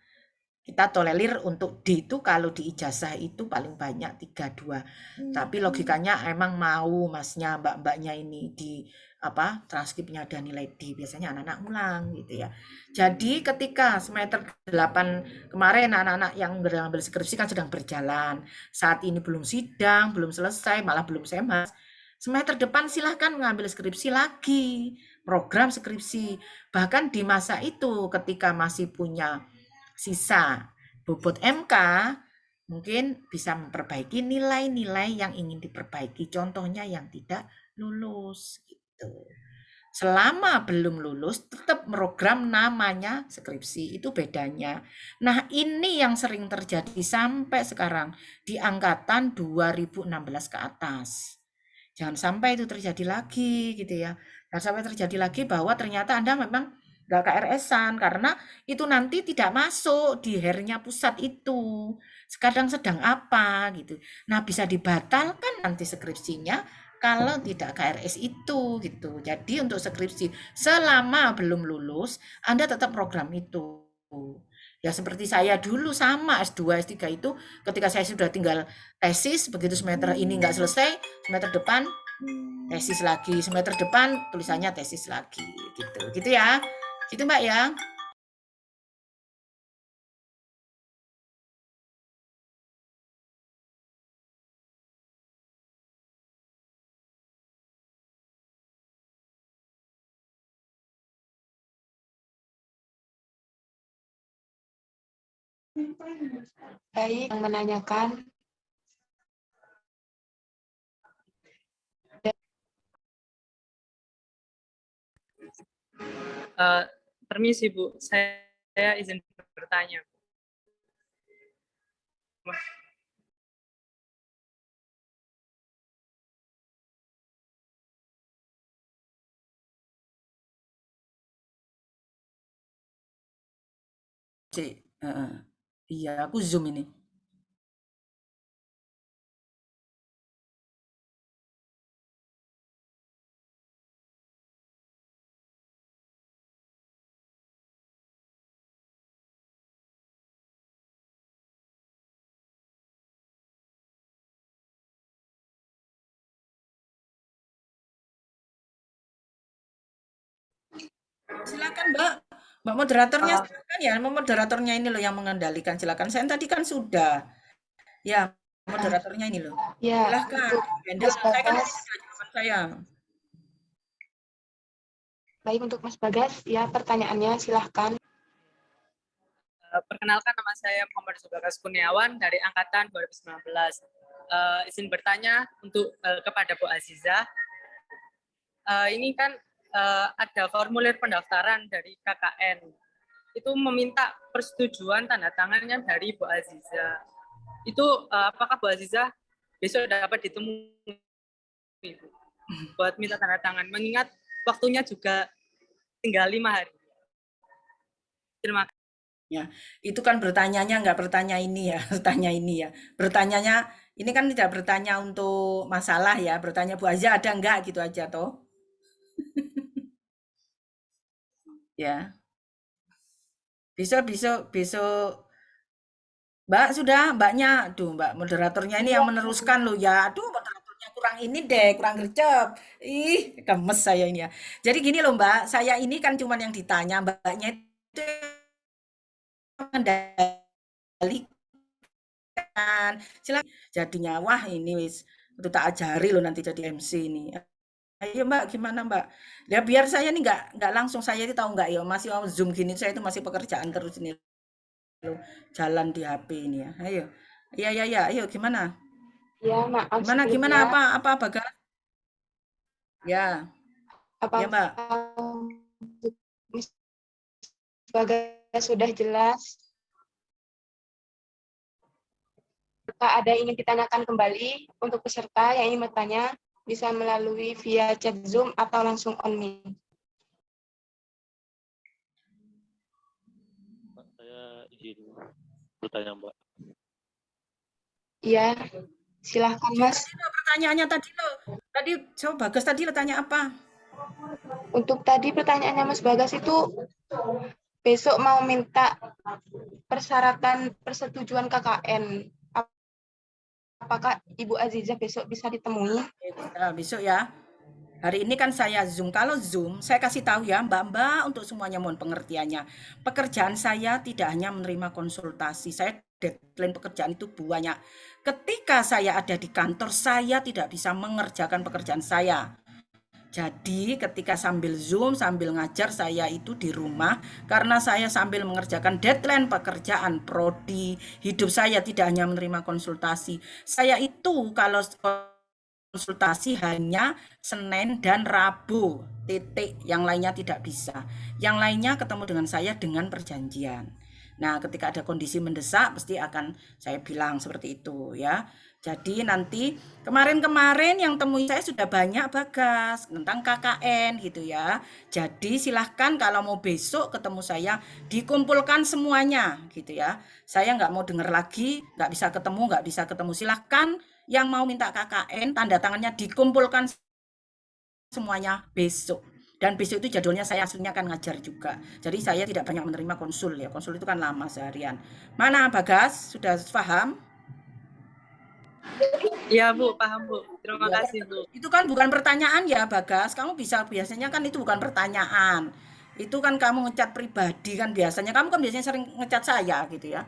Kita tolerir untuk D itu kalau di ijazah itu paling banyak 32. Tapi logikanya emang mau Masnya, mbak-mbaknya ini di transkripnya ada nilai D, biasanya anak-anak ulang gitu ya. Jadi ketika semester 8 kemarin anak-anak yang mengambil skripsi kan sedang berjalan. Saat ini belum sidang, belum selesai, malah belum semas. Semester depan silahkan mengambil skripsi lagi, program skripsi. Bahkan di masa itu ketika masih punya sisa bobot MK, mungkin bisa memperbaiki nilai-nilai yang ingin diperbaiki. Contohnya yang tidak lulus gitu. Selama belum lulus tetap program namanya skripsi, itu bedanya. Nah, ini yang sering terjadi sampai sekarang di angkatan 2016 ke atas. Jangan sampai itu terjadi lagi gitu ya. Jangan sampai terjadi lagi bahwa ternyata Anda memang nggak KRS-an karena itu nanti tidak masuk di hernya pusat itu. Sekarang sedang apa gitu. Nah, bisa dibatalkan nanti skripsinya kalau tidak KRS itu gitu. Jadi untuk skripsi selama belum lulus, Anda tetap program itu. Ya seperti saya dulu sama S2, S3 itu ketika saya sudah tinggal tesis, begitu semester ini nggak selesai, semester depan tesis lagi, semester depan tulisannya tesis lagi gitu. Gitu ya. Gitu Mbak ya. Baik, yang menanyakan. Permisi Bu, saya izin bertanya. Iya, aku Zoom ini. Silakan Mbak. Mbak moderatornya silakan ya. Moderatornya ini loh yang mengendalikan. Silakan. Saya tadi kan sudah. Ya, moderatornya ini loh. Ya, Silakan. untuk Mas Saya kan Bagas. saya. Baik, untuk Mas Bagas, ya pertanyaannya silahkan. Perkenalkan, nama saya Muhammad Bagas Kurniawan dari Angkatan 2019. Izin bertanya untuk kepada Bu Azizah. Ini kan ada formulir pendaftaran dari KKN. Itu meminta persetujuan tanda tangannya dari Bu Azizah. Itu apakah Bu Azizah besok dapat ditemui buat minta tanda tangan? Mengingat waktunya juga tinggal 5 hari. Terima kasih. Ya, itu kan bertanyanya nggak bertanya ini ya, bertanya ini ya. Bertanyanya ini kan tidak bertanya untuk masalah ya, bertanya Bu Azizah ada nggak gitu aja toh. Ya. Besok Mbak sudah, Mbaknya, aduh Mbak moderatornya ini yang meneruskan loh ya. Aduh moderatornya kurang ini deh, kurang gercep. Ih, gemes saya ini ya. Jadi gini loh Mbak, saya ini kan cuma yang ditanya, Mbaknya itu mengendalikan. Silakan. Jadinya wah ini wis itu tak ajari lo nanti jadi MC ini. Ayo Mbak, gimana Mbak? Ya biar saya nih nggak langsung saya itu tahu nggak ya masih Zoom gini saya itu masih pekerjaan terus ini loh, jalan di HP ini ya. Ayo. Iya, ayo gimana? Ya, maaf Gimana sebelumnya. apa Bagas? Ya, ya Mbak. Apakah sudah jelas? Jika ada yang ingin ditanyakan kembali untuk peserta yang ingin bertanya, bisa melalui via chat Zoom atau langsung on mic. Mbak, saya izin bertanya, Mbak. Iya, silahkan Mas. Tadi lo pertanyaannya tadi lo. Tadi coba Bagas tadi lo tanya apa? Untuk tadi pertanyaannya Mas Bagas itu besok mau minta persyaratan persetujuan KKN. Apakah Ibu Azizah besok bisa ditemui? Nah, besok ya. Hari ini kan saya Zoom. Kalau Zoom, saya kasih tahu ya Mbak-mbak untuk semuanya mohon pengertiannya. Pekerjaan saya tidak hanya menerima konsultasi. Saya deadline pekerjaan itu banyak. Ketika saya ada di kantor, saya tidak bisa mengerjakan pekerjaan saya. Jadi ketika sambil Zoom, sambil ngajar saya itu di rumah karena saya sambil mengerjakan deadline pekerjaan prodi, hidup saya tidak hanya menerima konsultasi. Saya itu kalau konsultasi hanya Senin dan Rabu, titik. Yang lainnya tidak bisa. Yang lainnya ketemu dengan saya dengan perjanjian. Nah, ketika ada kondisi mendesak pasti akan saya bilang seperti itu ya. Jadi nanti kemarin-kemarin yang temui saya sudah banyak Bagas tentang KKN gitu ya. Jadi silahkan kalau mau besok ketemu saya dikumpulkan semuanya gitu ya. Saya nggak mau dengar lagi, nggak bisa ketemu. Silahkan yang mau minta KKN tanda tangannya dikumpulkan semuanya besok. Dan besok itu jadwalnya saya aslinya akan ngajar juga. Jadi saya tidak banyak menerima konsul ya. Konsul itu kan lama seharian. Mana Bagas? Sudah paham? Iya Bu, paham Bu. Terima Ya, kasih Bu. itu kan bukan pertanyaan ya Bagas. Kamu bisa biasanya kan itu bukan pertanyaan. Itu kan kamu ngecat pribadi kan biasanya. Kamu kan biasanya sering ngecat saya gitu ya.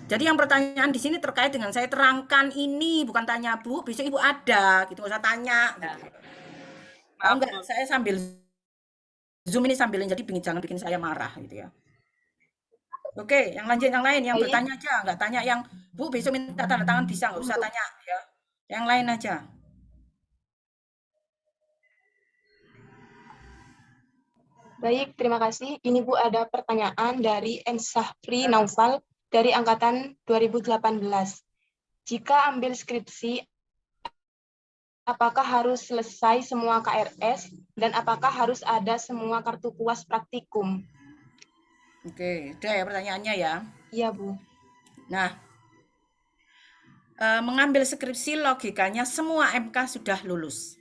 Jadi yang pertanyaan di sini terkait dengan saya terangkan ini bukan tanya Bu. Besok Ibu ada gitu nggak usah tanya. Gitu. Tahu Maaf nggak? Bu. Saya sambil Zoom ini sambil jadi jangan bikin saya marah gitu ya. Oke, yang lanjut yang lain yang Baik. bertanya aja, nggak tanya yang Bu besok minta tanda tangan bisa nggak usah tanya ya. Yang lain aja. Baik, terima kasih. Ini Bu ada pertanyaan dari Ensafri Naufal dari angkatan 2018. Jika ambil skripsi, apakah harus selesai semua KRS dan apakah harus ada semua kartu puas praktikum? Oke, udah ya pertanyaannya ya. Iya, Bu. Nah, mengambil skripsi logikanya semua MK sudah lulus.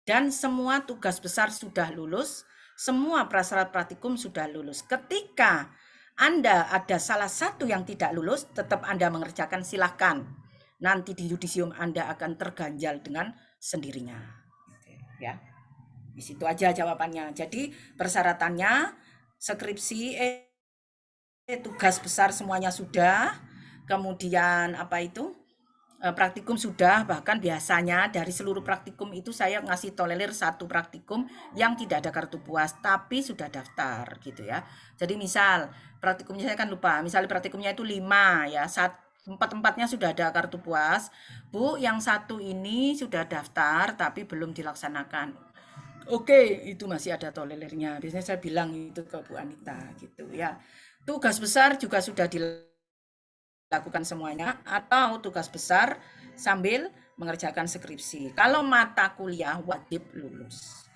Dan semua tugas besar sudah lulus, semua prasyarat praktikum sudah lulus. Ketika Anda ada salah satu yang tidak lulus, tetap Anda mengerjakan silahkan. Nanti di yudisium Anda akan terganjal dengan sendirinya. Ya, di situ aja jawabannya. Jadi persyaratannya skripsi, tugas besar semuanya sudah, kemudian apa itu? Praktikum sudah, bahkan biasanya dari seluruh praktikum itu saya ngasih tolerir satu praktikum yang tidak ada kartu puas tapi sudah daftar gitu ya. Jadi misal praktikumnya saya kan lupa, misalnya praktikumnya itu 5 ya, 4-4-nya sudah ada kartu puas. Bu, yang satu ini sudah daftar tapi belum dilaksanakan. Oke, itu masih ada tolerirnya. Biasanya saya bilang itu ke Bu Anita gitu ya. Tugas besar juga sudah dilakukan semuanya atau tugas besar sambil mengerjakan skripsi. Kalau mata kuliah wajib lulus.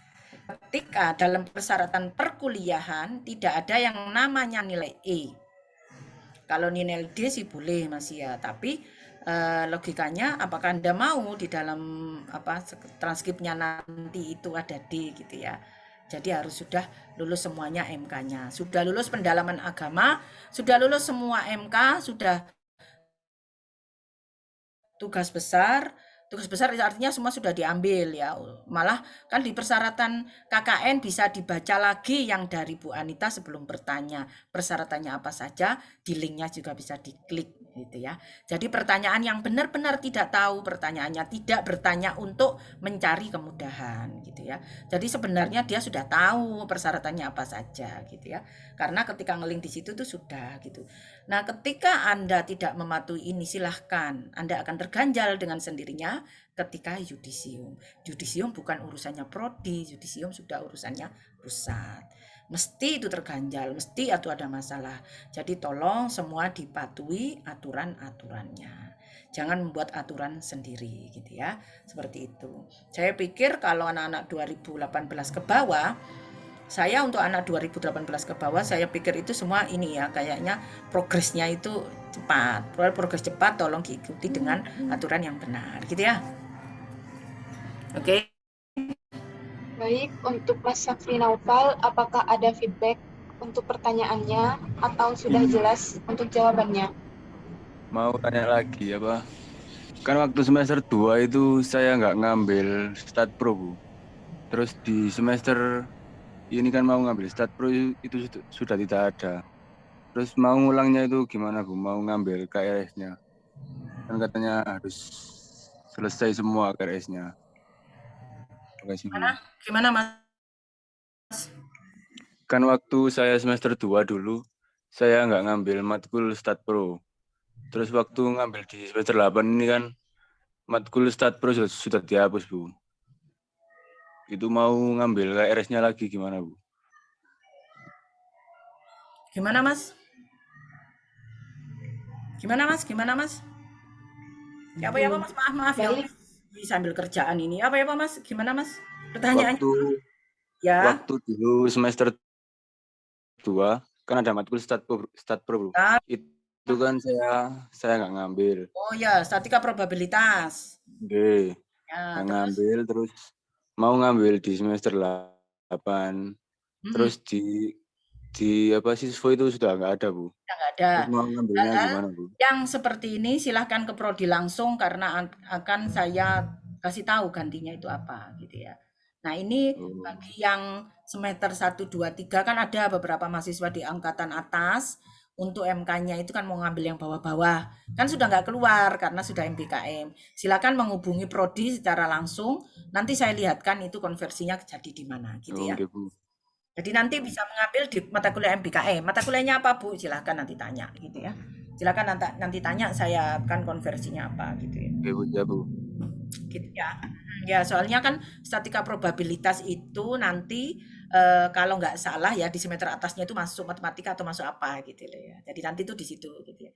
Ketika dalam persyaratan perkuliahan tidak ada yang namanya nilai E. Kalau nilai D sih boleh masih ya, tapi logikanya apakah Anda mau di dalam transkripnya nanti itu ada D gitu ya. Jadi harus sudah lulus semuanya MK-nya. Sudah lulus pendalaman agama, sudah lulus semua MK, sudah tugas besar, Tugas besar artinya semua sudah diambil ya. Malah kan di persyaratan KKN bisa dibaca lagi yang dari Bu Anita sebelum bertanya. Persyaratannya apa saja, di linknya juga bisa diklik gitu ya. Jadi pertanyaan yang benar-benar tidak tahu, pertanyaannya tidak bertanya untuk mencari kemudahan gitu ya. Jadi sebenarnya dia sudah tahu persyaratannya apa saja gitu ya. Karena ketika ngelink di situ tuh sudah gitu. Nah, ketika Anda tidak mematuhi ini silahkan Anda akan terganjal dengan sendirinya ketika yudisium. Yudisium bukan urusannya prodi, yudisium sudah urusannya pusat. Mesti itu terganjal, mesti itu ada masalah. Jadi tolong semua dipatuhi aturan-aturannya. Jangan membuat aturan sendiri gitu ya. Seperti itu. Saya pikir kalau anak-anak 2018 ke bawah, saya untuk anak 2018 ke bawah, saya pikir itu semua ini ya, kayaknya progresnya itu cepat. Progres cepat tolong diikuti dengan aturan yang benar gitu ya. Oke. Baik, untuk Mas Syafri Naufal, apakah ada feedback untuk pertanyaannya atau sudah jelas untuk jawabannya? Mau tanya lagi apa? Kan waktu semester 2 itu saya nggak ngambil Stat Pro, Bu. Terus di semester ini kan mau ngambil Stat Pro itu sudah tidak ada. Terus mau ngulangnya itu gimana, Bu? Mau ngambil KRS-nya. Kan katanya harus selesai semua KRS-nya. Terima kasih, Bu. Gimana Mas? Kan waktu saya semester 2 dulu, saya nggak ngambil matkul Stat Pro. Terus waktu ngambil di semester 8 ini kan, matkul Stat Pro sudah dihapus, Bu. Itu mau ngambil KRS-nya lagi gimana, Bu? Gimana Mas? Gimana Mas? Gimana Mas? Ya apa ya Pak Mas? Maaf ya. Baik. Sambil kerjaan ini. Apa ya Pak Mas? Gimana Mas? Pertanyaannya? Ya. Waktu dulu semester 2 kan ada matkul Stat Pro, Bu. Itu kan saya nggak ngambil. Oh ya, statika probabilitas. Oke. Ya, Nggak ngambil, terus mau ngambil di semester 8. Terus di apa siswa itu sudah nggak ada, Bu. Nggak ada. Terus mau ngambilnya gimana, Bu? Yang seperti ini silahkan ke prodi langsung karena akan saya kasih tahu gantinya itu apa gitu ya. Nah ini bagi yang semester 1, 2, 3 kan ada beberapa mahasiswa di angkatan atas untuk MK-nya itu kan mau ngambil yang bawah-bawah. Kan sudah nggak keluar karena sudah MBKM. Silakan menghubungi prodi secara langsung. Nanti saya lihatkan itu konversinya jadi di mana gitu ya. Oke, Bu. Jadi nanti bisa mengambil di mata kuliah MBKM. Mata kuliahnya apa, Bu? Silahkan nanti tanya gitu ya. Silakan nanti tanya, saya akan konversinya apa gitu ya. Oke, Bu, ya, Bu. Gitu ya. Ya, soalnya kan statika probabilitas itu nanti kalau nggak salah ya di semester atasnya itu masuk matematika atau masuk apa gitu loh ya. Jadi nanti itu di situ gitu ya.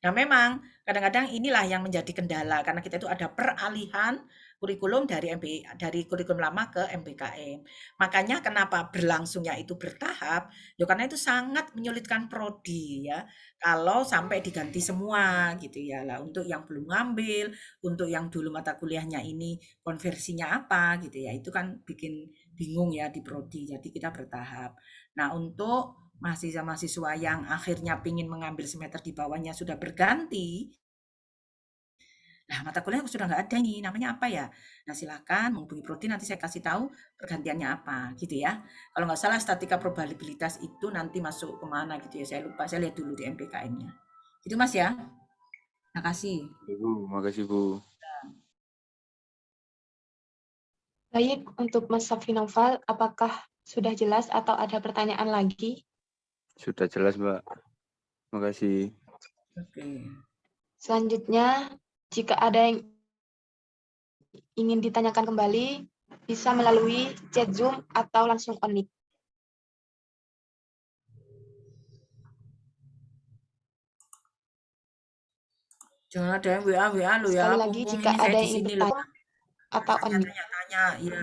Nah, memang kadang-kadang inilah yang menjadi kendala karena kita itu ada peralihan kurikulum dari kurikulum lama ke MBKM. Makanya kenapa berlangsungnya itu bertahap? Ya karena itu sangat menyulitkan prodi ya. Kalau sampai diganti semua gitu ya lah untuk yang belum ngambil, untuk yang dulu mata kuliahnya ini konversinya apa gitu ya. Itu kan bikin bingung ya di prodi. Jadi kita bertahap. Nah, untuk mahasiswa-mahasiswa yang akhirnya ingin mengambil semester di bawahnya sudah berganti, nah mata kuliah sudah nggak ada nih, namanya apa ya? Nah silakan menghubungi prodi, nanti saya kasih tahu pergantiannya apa gitu ya. Kalau nggak salah statika probabilitas itu nanti masuk kemana gitu ya, saya lupa, saya lihat dulu di MPKM-nya. Gitu Mas ya. Makasih. Bu, makasih, Bu. Baik, untuk Mas Syafri Naufal, apakah sudah jelas atau ada pertanyaan lagi? Sudah jelas, Mbak. Makasih. Oke. Selanjutnya, jika ada yang ingin ditanyakan kembali, bisa melalui chat Zoom atau langsung on mic. Jangan ada yang WA lo ya. Sekali lagi, jika ada yang ingin bertanya atau on mic. Tanya-tanya, ya.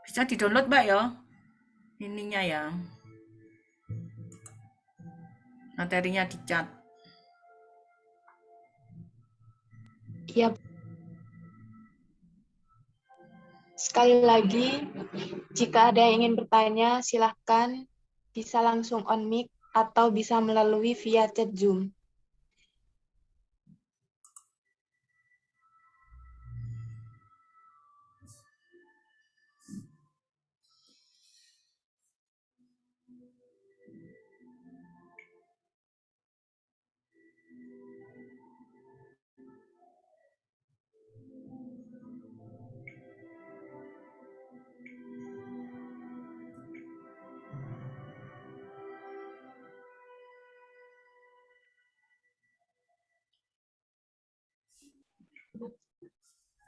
Bisa di-download Mbak ya. Ininya ya. Materinya dicat. Iya. Sekali lagi, jika ada yang ingin bertanya, silahkan bisa langsung on mic atau bisa melalui via chat Zoom?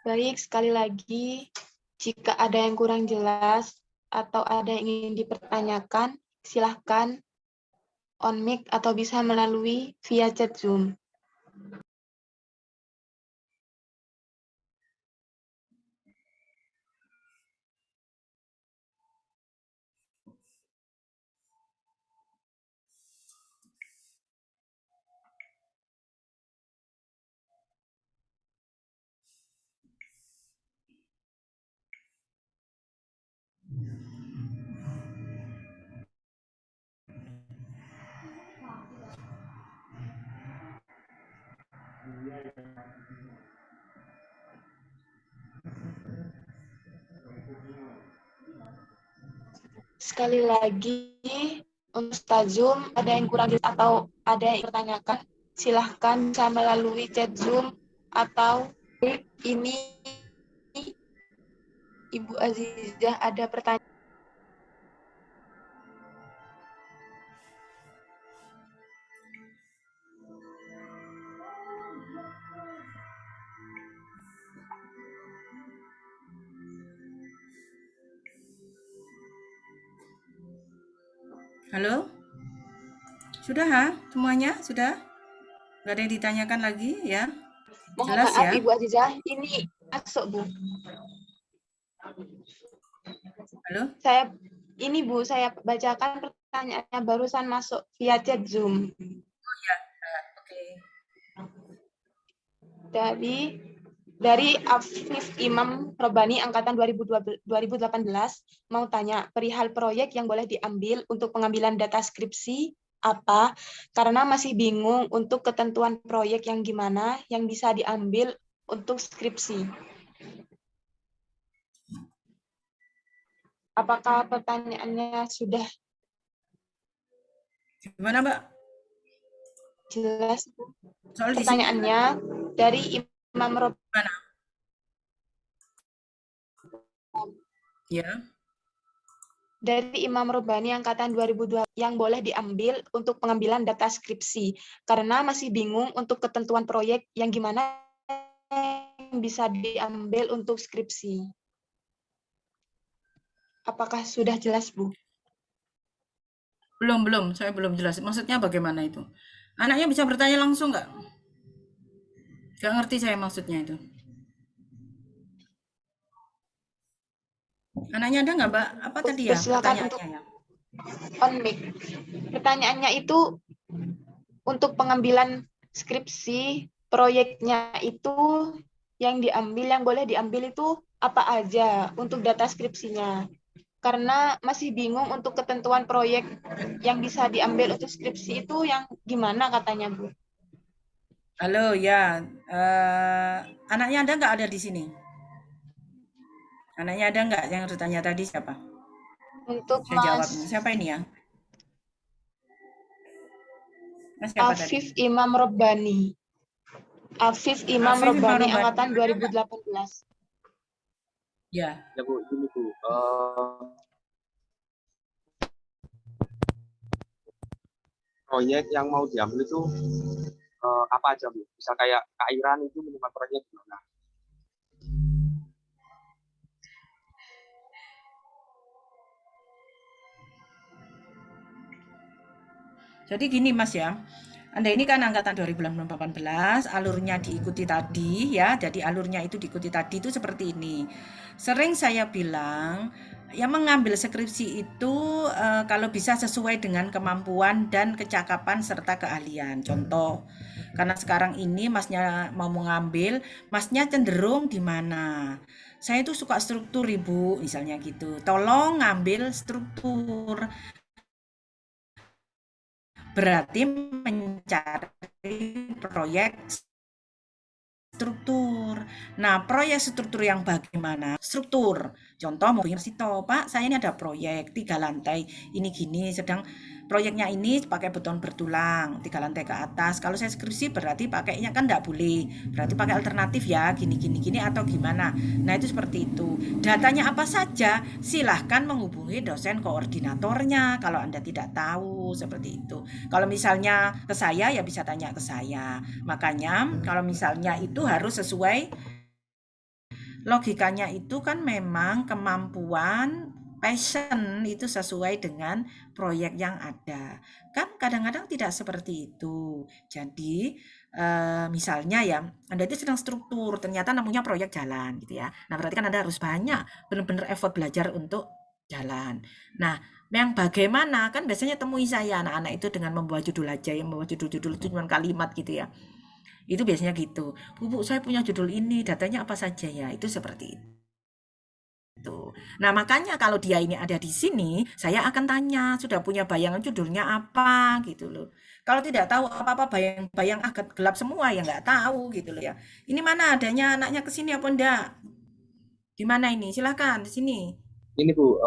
Baik, sekali lagi, jika ada yang kurang jelas atau ada yang ingin dipertanyakan, silahkan on mic atau bisa melalui via chat Zoom. Sekali lagi, untuk Ustaz Zoom, ada yang kurang jelas atau ada yang dipertanyakan, silahkan bisa melalui chat Zoom atau ini Ibu Azizah ada pertanyaan. Halo? Sudah ha? Semuanya? Sudah? Nggak ada yang ditanyakan lagi ya? Mohon Jelas maaf ya? Ibu Azizah, ini masuk Bu. Halo? Saya bacakan pertanyaannya barusan masuk via chat Zoom. Oke. Dari Afif Imam Robani angkatan 2018 mau tanya perihal proyek yang boleh diambil untuk pengambilan data skripsi apa, karena masih bingung untuk ketentuan proyek yang gimana yang bisa diambil untuk skripsi. Apakah pertanyaannya sudah Gimana Mbak? jelas? Soal di sini Pertanyaannya dari Imam Robani. mana? Ya. Dari Imam Robani angkatan 2002 yang boleh diambil untuk pengambilan data skripsi karena masih bingung untuk ketentuan proyek yang gimana yang bisa diambil untuk skripsi. Apakah sudah jelas, Bu? Belum. Saya belum jelas. Maksudnya bagaimana itu? Anaknya bisa bertanya langsung nggak? Nggak ngerti saya maksudnya itu. Anaknya ada nggak Mbak? Apa tadi ya Silakan untuk pertanyaannya ya? on mic. Pertanyaannya itu untuk pengambilan skripsi proyeknya itu yang boleh diambil itu apa aja untuk data skripsinya. Karena masih bingung untuk ketentuan proyek yang bisa diambil untuk skripsi itu yang gimana katanya, Bu. Halo ya, anaknya ada nggak ada di sini? Anaknya ada nggak yang bertanya tadi siapa? Untuk Saya jawabnya. Siapa ini ya? Mas siapa tadi? Afif Imam Robani. Afif Imam Afif Imam Robani Robani. angkatan 2018. Ya. Ya Bu, ini Bu. Proyek yang mau diambil itu apa aja Bu? Bisa kayak keairan itu minimal proyek gimana? Jadi gini Mas ya, Anda ini kan angkatan 2018, alurnya diikuti tadi ya, jadi alurnya itu diikuti tadi itu seperti ini. Sering saya bilang, yang mengambil skripsi itu kalau bisa sesuai dengan kemampuan dan kecakapan serta keahlian. Contoh, karena sekarang ini Masnya mau mengambil, Masnya cenderung di mana? Saya itu suka struktur Ibu, misalnya gitu. Tolong ngambil struktur. berarti mencari proyek struktur. Nah, proyek struktur yang bagaimana? Struktur. Contoh mau bikin Sito, Pak, saya ini ada proyek 3 lantai, ini gini, sedang proyeknya ini pakai beton bertulang, 3 lantai ke atas. Kalau saya skripsi berarti pakainya kan enggak boleh. Berarti pakai alternatif ya, gini, atau gimana. Nah, itu seperti itu. Datanya apa saja, silahkan menghubungi dosen koordinatornya kalau Anda tidak tahu, seperti itu. Kalau misalnya ke saya, ya bisa tanya ke saya. Makanya kalau misalnya itu harus sesuai logikanya, itu kan memang kemampuan passion itu sesuai dengan proyek yang ada. Kan kadang-kadang tidak seperti itu. Jadi misalnya ya, Anda itu sedang struktur, ternyata namanya proyek jalan gitu ya. Nah, berarti kan Anda harus banyak benar-benar effort belajar untuk jalan. Nah, yang bagaimana kan biasanya temui saya anak-anak itu dengan membawa judul aja, yang membawa judul-judul itu cuma kalimat gitu ya. Itu biasanya gitu. Bu, saya punya judul ini, datanya apa saja ya? Itu seperti itu. Nah, makanya kalau dia ini ada di sini, saya akan tanya, sudah punya bayangan judulnya apa gitu loh. Kalau tidak tahu apa-apa, bayang-bayang agak gelap semua ya nggak tahu gitu loh ya. Ini mana adanya anaknya ke sini apa enggak? Di mana ini? Silakan di sini. Ini Bu,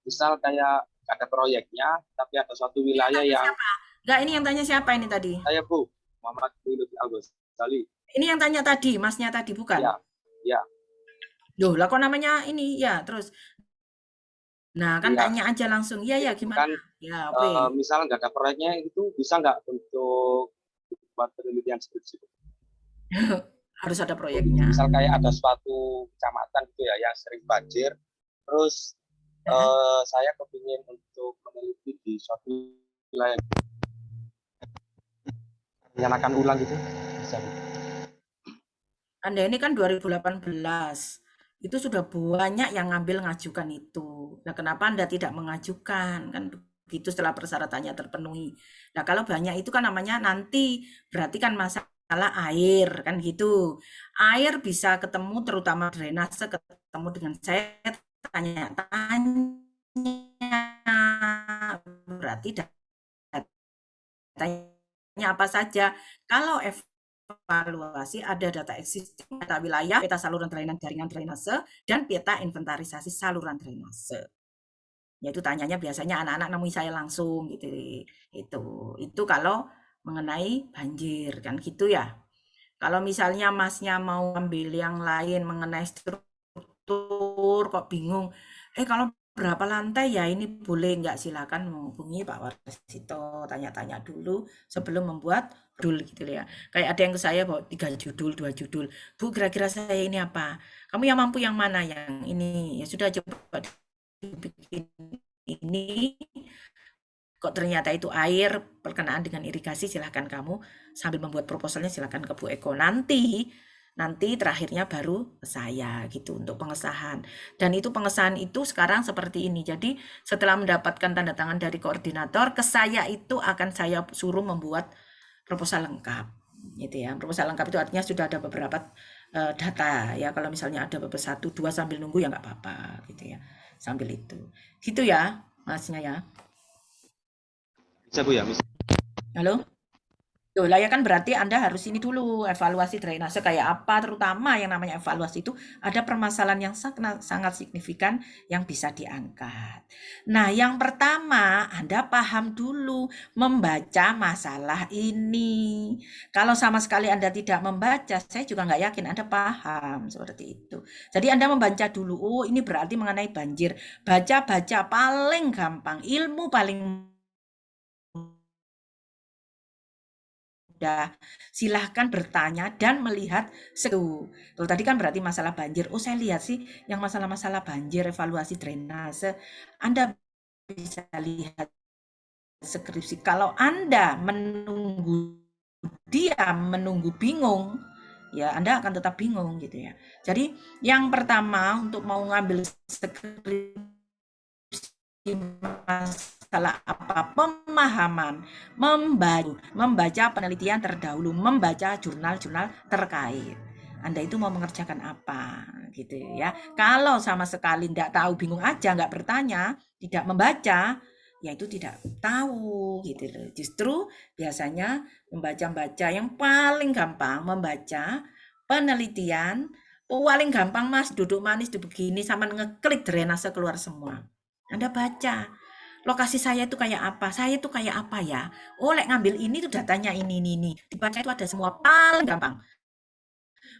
misal kayak ada proyeknya, tapi ada suatu wilayah yang Siapa? Enggak, ini yang tanya siapa ini tadi? saya Bu, Muhammad Wiludi Al-Ghazali. Ini yang tanya tadi, masnya tadi bukan? Ya. Loh, lah kok namanya ini ya, terus. Nah, kan Iya. tanya aja langsung. Iya ya, gimana? Kan Ya, oke. misal nggak ada proyeknya itu bisa nggak untuk buat penelitian skripsi? Harus ada proyeknya. Misal kayak ada suatu kecamatan gitu ya yang sering banjir, terus saya kepingin untuk meneliti di suatu wilayah, menyalakan ulang gitu, bisa. Anda ini kan 2018, itu sudah banyak yang ngambil ngajukan itu. Nah, kenapa Anda tidak mengajukan? Kan begitu setelah persyaratannya terpenuhi. Nah, kalau banyak itu kan namanya nanti, berarti kan masalah air, kan gitu. Air bisa ketemu, terutama drainase, ketemu dengan saya tanya-tanya. Berarti datanya apa saja. Kalau evaluasi ada data existing, data wilayah, peta saluran jaringan drainase, dan peta inventarisasi saluran drainase. Yaitu tanyanya biasanya anak-anak nemui saya langsung gitu. Itu kalau mengenai banjir kan gitu ya. Kalau misalnya masnya mau ambil yang lain mengenai struktur kok bingung, kalau berapa lantai ya ini boleh nggak, silakan menghubungi Pak Warsito, tanya-tanya dulu sebelum membuat judul gitu ya. Kayak ada yang ke saya bawa 3 judul, 2 judul. Bu, kira-kira saya ini apa? Kamu yang mampu yang mana? Yang ini. Ya sudah, coba dibikin ini. Kok ternyata itu air, perkenaan dengan irigasi, silahkan kamu sambil membuat proposalnya silahkan ke Bu Eko. Nanti terakhirnya baru ke saya gitu untuk pengesahan. Dan itu pengesahan itu sekarang seperti ini. Jadi setelah mendapatkan tanda tangan dari koordinator, ke saya itu akan saya suruh membuat proposal lengkap. Gitu ya. Proposal lengkap itu artinya sudah ada beberapa data ya. Kalau misalnya ada beberapa 1, 2 sambil nunggu ya nggak apa-apa gitu ya. Sambil itu. Gitu ya, Masnya ya. Bisa Bu ya, bisa. Halo? Loh, lah ya kan berarti Anda harus ini dulu, evaluasi drainase kayak apa, terutama yang namanya evaluasi itu ada permasalahan yang sangat signifikan yang bisa diangkat. Nah, yang pertama, Anda paham dulu membaca masalah ini. Kalau sama sekali Anda tidak membaca, saya juga nggak yakin Anda paham seperti itu. Jadi Anda membaca dulu, oh ini berarti mengenai banjir. Baca-baca paling gampang, ilmu paling silahkan bertanya dan melihat Tuh tadi kan berarti masalah banjir. Oh, saya lihat sih yang masalah-masalah banjir, evaluasi drainase. Anda bisa lihat skripsi. Kalau Anda menunggu bingung, ya Anda akan tetap bingung gitu ya. Jadi yang pertama untuk mau ngambil skripsi masalah apa, pemahaman, membaca penelitian terdahulu, membaca jurnal-jurnal terkait. Anda itu mau mengerjakan apa gitu ya. Kalau sama sekali tidak tahu, bingung aja, nggak bertanya, tidak membaca, ya itu tidak tahu gitu loh. Justru biasanya membaca-baca yang paling gampang, membaca penelitian, paling gampang Mas, duduk manis duduk begini sama ngeklik drainase keluar semua. Anda baca, lokasi saya itu kayak apa, saya itu kayak apa ya. Oh, lek ngambil ini tuh datanya ini. Dibaca itu ada semua, paling gampang.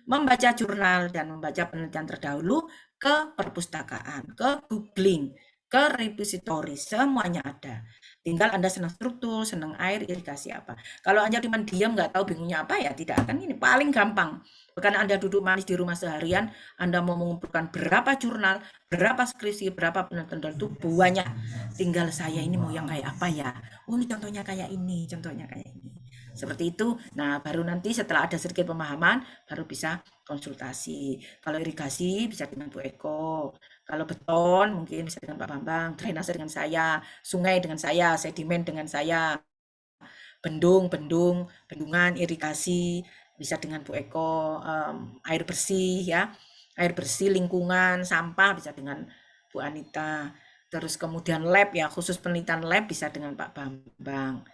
Membaca jurnal dan membaca penelitian terdahulu ke perpustakaan, ke googling, ke repository, semuanya ada. Tinggal Anda senang struktur, senang air, irigasi apa. Kalau Anda cuma diam, nggak tahu bingungnya apa, ya tidak akan ini. Paling gampang. Bahkan Anda duduk manis di rumah seharian, Anda mau mengumpulkan berapa jurnal, berapa skripsi, berapa penelitian itu banyak. Tinggal saya ini mau yang kayak apa ya. Oh, ini contohnya kayak ini, contohnya kayak ini. Seperti itu. Nah, baru nanti setelah ada sedikit pemahaman, baru bisa konsultasi. Kalau irigasi bisa dengan Bu Eko. Kalau beton mungkin bisa dengan Pak Bambang. Drainase dengan saya. Sungai dengan saya. Sedimen dengan saya. Bendungan, irigasi bisa dengan Bu Eko. Air bersih ya. Air bersih, lingkungan, sampah bisa dengan Bu Anita. Terus kemudian lab ya, khusus penelitian lab bisa dengan Pak Bambang.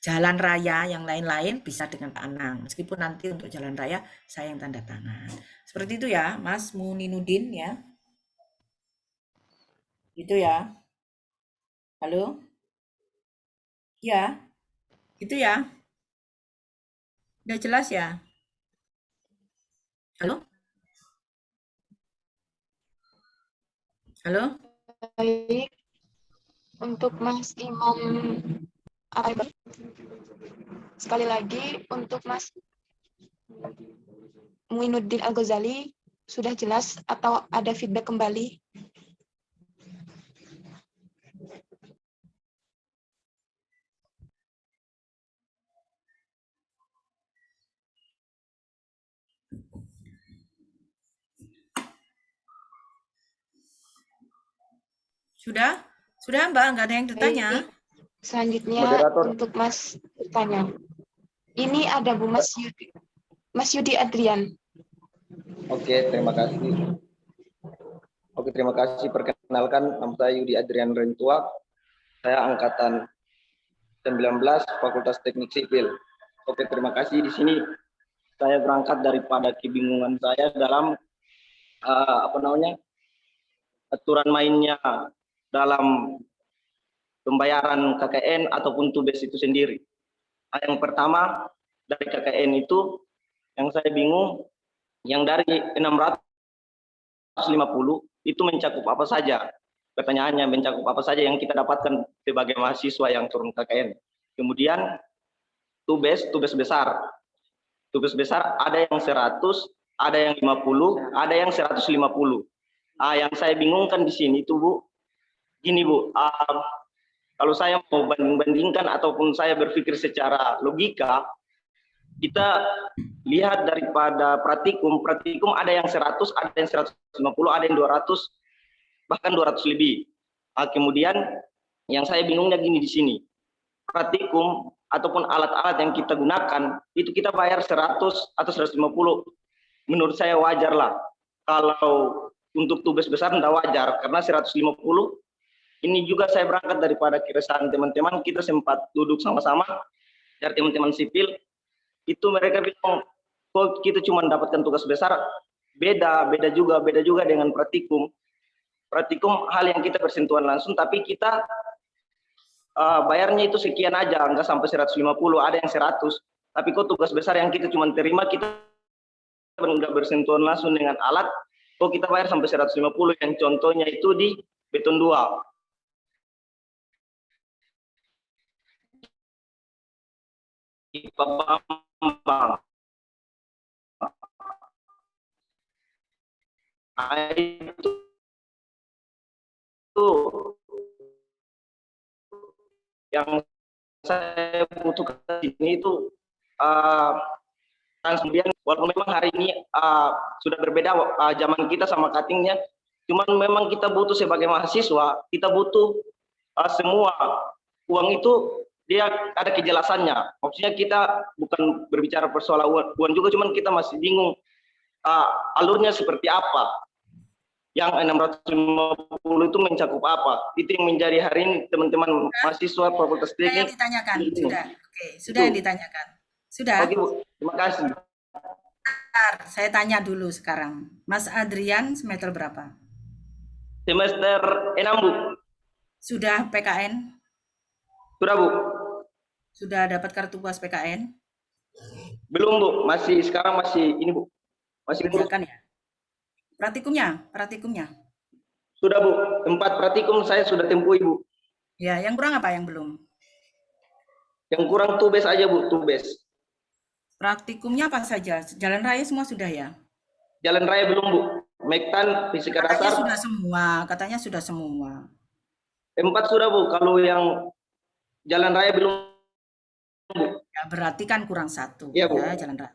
Jalan raya yang lain-lain bisa dengan Pak Anang. Meskipun nanti untuk jalan raya saya yang tanda tangan. Seperti itu ya, Mas Muninudin ya. Itu ya. Halo? Ya. Itu ya. Udah jelas ya? Halo? Halo? Baik, untuk Mas Imam Araiba. Sekali lagi untuk Mas Muinuddin Al-Ghazali sudah jelas atau ada feedback kembali? Sudah? Sudah Mbak, nggak ada yang ditanya? Baik, selanjutnya Moderator. untuk Mas bertanya. Ini ada Bu Mas Yudi Adrian. Oke, terima kasih. Oke, terima kasih. Perkenalkan, nama saya Yudi Adrian Rentua. Saya angkatan 19 Fakultas Teknik Sipil. Oke, terima kasih. Di sini saya berangkat daripada kebingungan saya dalam aturan mainnya dalam pembayaran KKN ataupun TUBES itu sendiri. Yang pertama dari KKN itu yang saya bingung, yang dari 650 itu mencakup apa saja? Pertanyaannya mencakup apa saja yang kita dapatkan sebagai mahasiswa yang turun KKN. Kemudian TUBES besar. TUBES besar ada yang 100, ada yang 50, ada yang 150. Yang saya bingungkan di sini itu Bu, gini Bu, kalau saya mau banding-bandingkan ataupun saya berpikir secara logika, kita lihat daripada praktikum ada yang 100, ada yang 150, ada yang 200, bahkan 200 lebih. Kemudian yang saya bingungnya gini di sini, praktikum ataupun alat-alat yang kita gunakan itu kita bayar 100 atau 150. Menurut saya wajar lah. Kalau untuk TUBES besar tidak wajar karena 150. Ini juga saya berangkat daripada keresahan teman-teman, kita sempat duduk sama-sama dari teman-teman sipil, itu mereka bilang kok kita cuma dapatkan tugas besar, beda juga dengan praktikum hal yang kita bersentuhan langsung, tapi kita bayarnya itu sekian aja, enggak sampai 150, ada yang 100, tapi kok tugas besar yang kita cuma terima, kita enggak bersentuhan langsung dengan alat, kok kita bayar sampai 150, yang contohnya itu di beton 2. Pak Bambang. Itu yang saya butuhkan di sini itu kemudian walaupun memang hari ini sudah berbeda zaman kita sama cuttingnya, cuman memang kita butuh sebagai mahasiswa, kita butuh semua uang itu dia ada kejelasannya. Maksudnya kita bukan berbicara persoalan uang juga, cuman kita masih bingung alurnya seperti apa. yang 650 itu mencakup apa? Itu yang menjadi hari ini teman-teman mahasiswa Fakultas Sudah yang Teknik. ditanyakan, Ini. sudah. Oke, sudah yang ditanyakan. Sudah. Oke, Bu. Terima kasih. Bentar, saya tanya dulu sekarang. Mas Adrian semester berapa? Semester 6, Bu. Sudah PKN? Sudah, Bu. Sudah dapat kartu puas PKN? Belum, Bu. Sekarang masih ini, Bu. Masih ngurus. Kerjakan ya? Praktikumnya? Sudah, Bu. 4 praktikum saya sudah tempuh, Bu. Ya, yang kurang apa yang belum? Yang kurang tubes aja, Bu, tubes. Praktikumnya apa saja? Jalan raya semua sudah ya? Jalan raya belum, Bu. Mektan, fisika Katanya dasar. sudah semua. 4 sudah, Bu. Kalau yang jalan raya belum, Bu. Ya, berarti kan kurang 1 Iya, Bu. ya jalan raya.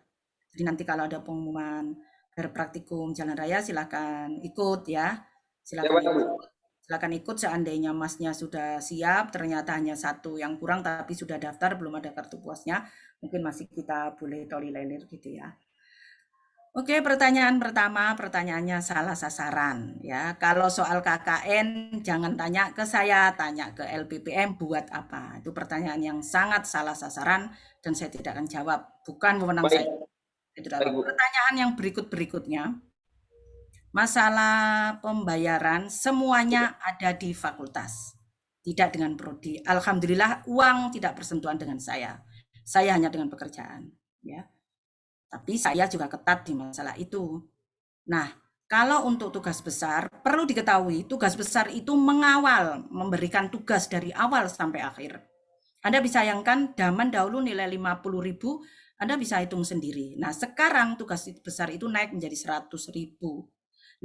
Jadi nanti kalau ada pengumuman praktikum jalan raya silakan ikut ya. Silakan Ya, Bu. ikut. Silakan ikut seandainya masnya sudah siap, ternyata hanya 1 yang kurang tapi sudah daftar belum ada kartu puasnya, mungkin masih kita boleh tolerir gitu ya. Oke, pertanyaan pertama, pertanyaannya salah sasaran ya. Kalau soal KKN jangan tanya ke saya, tanya ke LPPM buat apa. Itu pertanyaan yang sangat salah sasaran dan saya tidak akan jawab. Bukan wewenang saya. Pertanyaan yang berikutnya, masalah pembayaran semuanya ada di fakultas, tidak dengan prodi. Alhamdulillah uang tidak bersentuhan dengan saya hanya dengan pekerjaan ya. Tapi saya juga ketat di masalah itu. Nah, kalau untuk tugas besar, perlu diketahui tugas besar itu mengawal, memberikan tugas dari awal sampai akhir. Anda bisa bayangkan zaman dahulu nilai 50.000, Anda bisa hitung sendiri. Nah, sekarang tugas besar itu naik menjadi 100.000.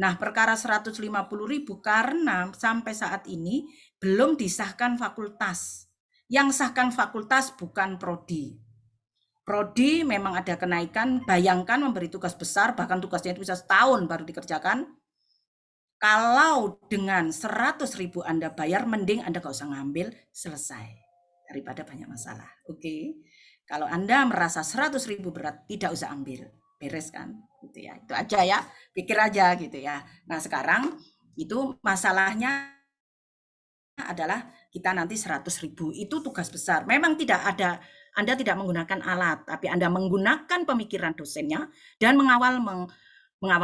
Nah, perkara 150.000 karena sampai saat ini belum disahkan fakultas. Yang sahkan fakultas bukan prodi. Prodi memang ada kenaikan, bayangkan memberi tugas besar, bahkan tugasnya itu bisa setahun baru dikerjakan. Kalau dengan 100.000 Anda bayar, mending Anda nggak usah ngambil, selesai. Daripada banyak masalah. Oke. Kalau Anda merasa 100.000 berat, tidak usah ambil. Beres kan? Gitu ya. Itu aja ya. Pikir aja gitu ya. Nah sekarang itu masalahnya adalah kita nanti 100.000 itu tugas besar. Memang tidak ada, Anda tidak menggunakan alat, tapi Anda menggunakan pemikiran dosennya dan mengawal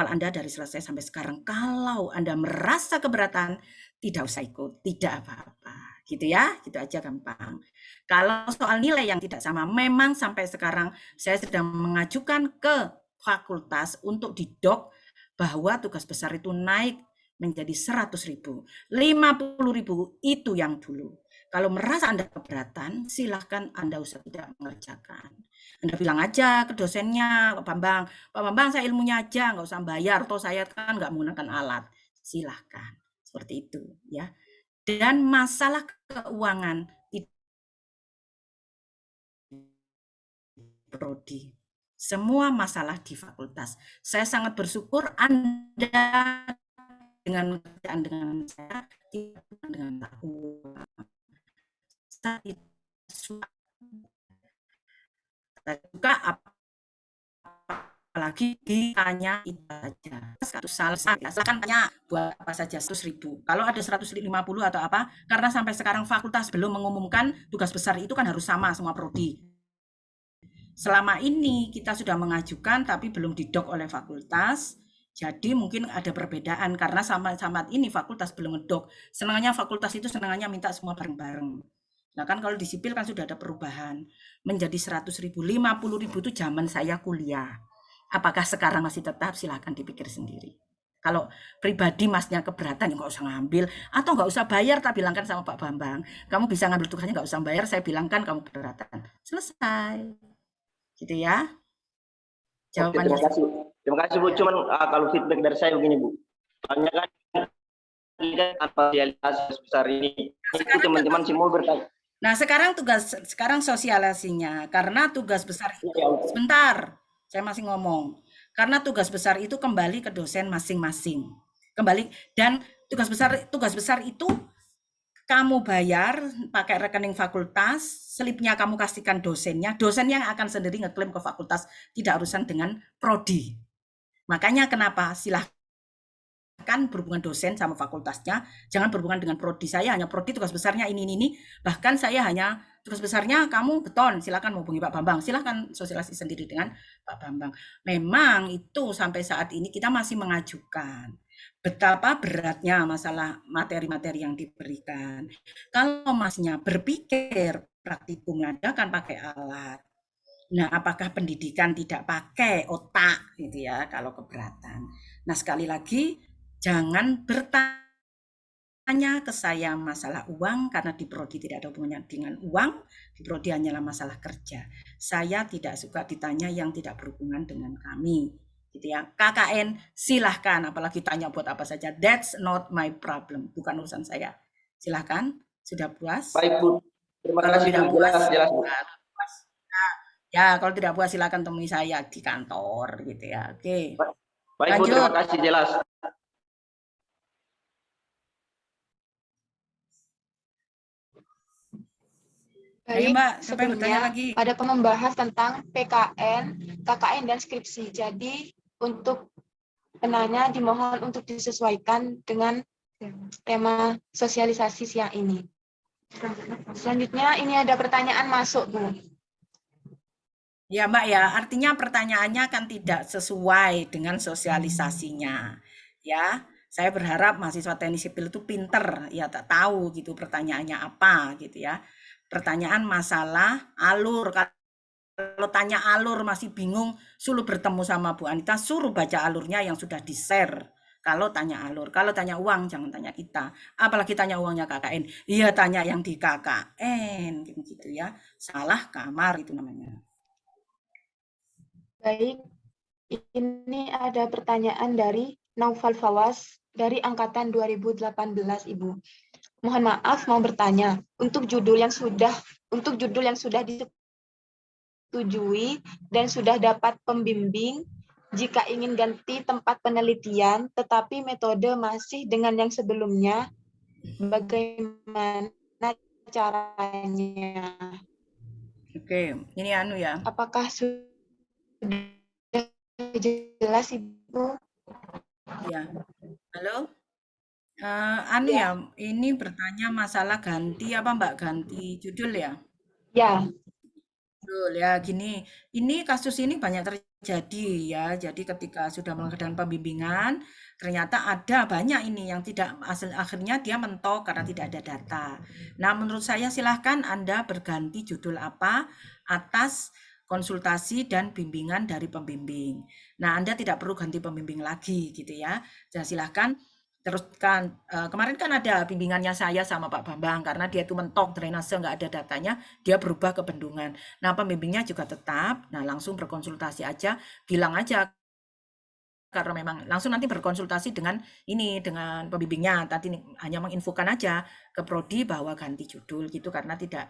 Anda dari selesai sampai sekarang. Kalau Anda merasa keberatan, tidak usah ikut, tidak apa-apa. Gitu ya, gitu aja gampang. Kalau soal nilai yang tidak sama, memang sampai sekarang saya sedang mengajukan ke fakultas untuk didok bahwa tugas besar itu naik menjadi 100.000. 50.000 itu yang dulu. Kalau merasa Anda keberatan, silahkan Anda usah tidak mengerjakan. Anda bilang aja ke dosennya, Pak Bambang saya ilmunya aja, nggak usah bayar, toh saya kan nggak menggunakan alat. Silahkan, seperti itu ya. Dan masalah keuangan prodi. Semua masalah di fakultas. Saya sangat bersyukur Anda dengan kerjaan dengan saya, tidak dengan uang. Saya juga apalagi ditanya itu saja. Satu salah silakan tanya buat apa saja 100.000. Kalau ada 150 atau apa, karena sampai sekarang fakultas belum mengumumkan tugas besar itu kan harus sama semua prodi. Selama ini kita sudah mengajukan tapi belum didok oleh fakultas. Jadi mungkin ada perbedaan karena sama ini fakultas belum ngedok. Senangnya fakultas itu senangnya minta semua bareng-bareng. Nah kan kalau di sipil kan sudah ada perubahan. Menjadi 100.000, 50.000 itu zaman saya kuliah. Apakah sekarang masih tetap? Silahkan dipikir sendiri. Kalau pribadi masnya keberatan, ya nggak usah ngambil. Atau nggak usah bayar, tak bilangkan sama Pak Bambang. Kamu bisa ngambil tugasnya nggak usah bayar, saya bilangkan kamu keberatan. Selesai. Gitu ya. Jawabannya. Oke, terima kasih Bu. Cuman kalau feedback dari saya begini Bu. Soalnya kan tanpa realisasi besar ini. Itu teman-teman semua bertanya. Nah, sekarang sosialisasinya karena tugas besar itu sebentar, saya masih ngomong. Karena tugas besar itu kembali ke dosen masing-masing. Kembali dan tugas besar itu kamu bayar pakai rekening fakultas, selipnya kamu kasihkan dosennya, dosen yang akan sendiri ngeklaim ke fakultas, tidak urusan dengan prodi. Makanya kenapa silahkan silahkan berhubungan dosen sama fakultasnya, jangan berhubungan dengan prodi. Saya hanya prodi, tugas besarnya ini. Bahkan saya hanya tugas besarnya kamu beton, silakan menghubungi Pak Bambang, silakan sosialisasi sendiri dengan Pak Bambang. Memang itu sampai saat ini kita masih mengajukan betapa beratnya masalah materi-materi yang diberikan. Kalau masnya berpikir praktikum kan pakai alat. Nah, apakah pendidikan tidak pakai otak gitu ya kalau keberatan. Nah, sekali lagi jangan bertanya ke saya masalah uang karena di prodi tidak ada hubungannya dengan uang, di prodi hanyalah masalah kerja. Saya tidak suka ditanya yang tidak berhubungan dengan kami. Gitu ya. KKN silahkan, apalagi tanya buat apa saja. That's not my problem, bukan urusan saya. Silahkan, sudah puas? Baik Bu, terima Kalau kasih tidak Bu, puas, jelas Bu. ya kalau tidak puas silakan temui saya di kantor gitu ya. Oke. Baik Bu, Lanjut. terima kasih jelas. Ayo Baik, Mbak, siapa yang bertanya sebelumnya lagi? pada membahas tentang PKN, KKN, dan skripsi. Jadi untuk penanya dimohon untuk disesuaikan dengan tema sosialisasi siang ini. Selanjutnya ini ada pertanyaan masuk, Bu. Ya Mbak ya, artinya pertanyaannya kan tidak sesuai dengan sosialisasinya. Ya, saya berharap mahasiswa teknik sipil itu pinter, ya tak tahu gitu pertanyaannya apa gitu ya. Pertanyaan masalah alur. Kalau tanya alur masih bingung, suruh bertemu sama Bu Anita, suruh baca alurnya yang sudah di-share. Kalau tanya alur, kalau tanya uang jangan tanya kita. Apalagi tanya uangnya KKN. Iya tanya yang di KKN gitu ya. Salah kamar itu namanya. Baik, ini ada pertanyaan dari Naufal Fawas dari angkatan 2018, Ibu. Mohon maaf mau bertanya, untuk judul yang sudah disetujui dan sudah dapat pembimbing, jika ingin ganti tempat penelitian tetapi metode masih dengan yang sebelumnya, bagaimana caranya? Oke, ini anu ya. Apakah sudah jelas, Ibu? Ya. Halo? Anu ya, ini bertanya masalah ganti apa Mbak? Ganti judul ya? Ya. Betul ya, gini. Ini kasus ini banyak terjadi ya. Jadi ketika sudah melakukan pembimbingan, ternyata ada banyak ini yang tidak akhirnya dia mentok karena tidak ada data. Nah, menurut saya silahkan Anda berganti judul apa atas konsultasi dan bimbingan dari pembimbing. Nah, Anda tidak perlu ganti pembimbing lagi gitu ya. Dan silahkan teruskan. Kemarin kan ada bimbingannya saya sama Pak Bambang karena dia itu mentok drainase nggak ada datanya, dia berubah ke bendungan. Nah, pembimbingnya juga tetap. Nah, langsung berkonsultasi aja, bilang aja karena memang langsung nanti berkonsultasi dengan dengan pembimbingnya. Tadi hanya menginfokan aja ke prodi bahwa ganti judul gitu karena tidak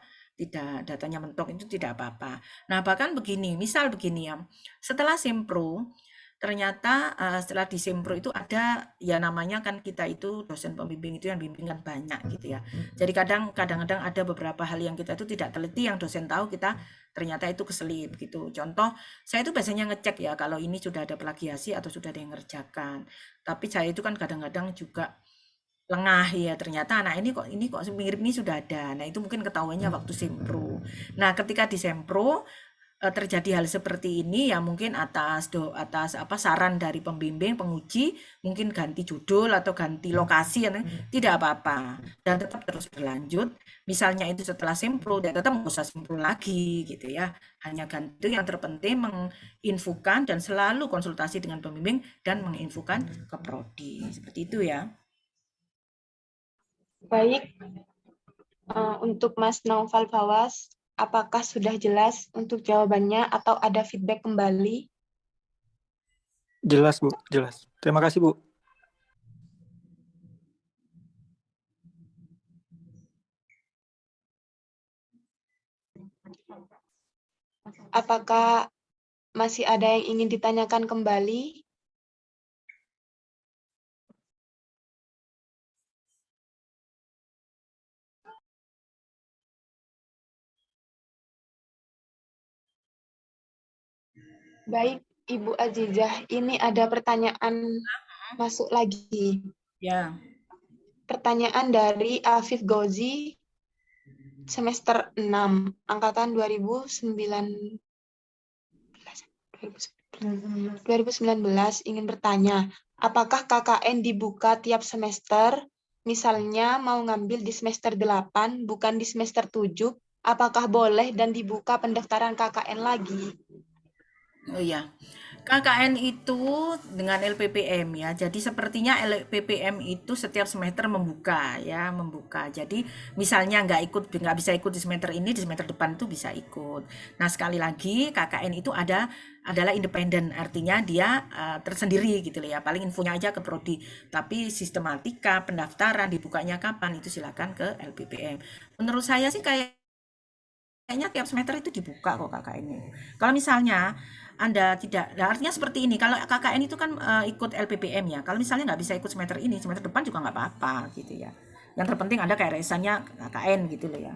datanya mentok itu tidak apa-apa. Nah, bahkan begini, misal begini ya. Setelah Sempro ternyata setelah di Sempro itu ada ya namanya kan kita itu dosen pembimbing itu yang bimbingan banyak gitu ya. Jadi kadang-kadang ada beberapa hal yang kita itu tidak teliti yang dosen tahu kita ternyata itu keselip gitu. Contoh, saya itu biasanya ngecek ya kalau ini sudah ada plagiasi atau sudah ada yang ngerjakan. Tapi saya itu kan kadang-kadang juga lengah ya ternyata anak ini kok mirip ini sudah ada. Nah, itu mungkin ketahuannya waktu Sempro. Nah, ketika di Sempro terjadi hal seperti ini ya mungkin atas saran dari pembimbing penguji mungkin ganti judul atau ganti lokasi tidak apa-apa dan tetap terus berlanjut. Misalnya itu setelah Sempro dan tetap nggak usah Sempro lagi gitu ya, hanya ganti yang terpenting menginfokan dan selalu konsultasi dengan pembimbing dan menginfokan ke prodi seperti itu ya. Baik, untuk Mas Naufal Fawas, apakah sudah jelas untuk jawabannya atau ada feedback kembali? Jelas, Bu. Jelas. Terima kasih, Bu. Apakah masih ada yang ingin ditanyakan kembali? Baik, Ibu Azizah, ini ada pertanyaan masuk lagi. Ya. Pertanyaan dari Afif Gozi, semester 6, angkatan 2019 ingin bertanya, apakah KKN dibuka tiap semester? Misalnya mau ngambil di semester 8, bukan di semester 7, apakah boleh dan dibuka pendaftaran KKN lagi? Oh iya. KKN itu dengan LPPM ya. Jadi sepertinya LPPM itu setiap semester membuka ya, membuka. Jadi misalnya nggak bisa ikut di semester ini, di semester depan tuh bisa ikut. Nah sekali lagi KKN itu adalah independen, artinya dia tersendiri gitu loh ya. Paling infonya aja ke prodi. Tapi sistematika pendaftaran dibukanya kapan itu silakan ke LPPM. Menurut saya sih kayaknya tiap semester itu dibuka kok KKN-nya. Kalau misalnya Anda tidak, nah artinya seperti ini, kalau KKN itu kan ikut LPPM ya, kalau misalnya nggak bisa ikut semester ini, semester depan juga nggak apa-apa gitu ya. Yang terpenting ada KRS-nya KKN gitu loh ya.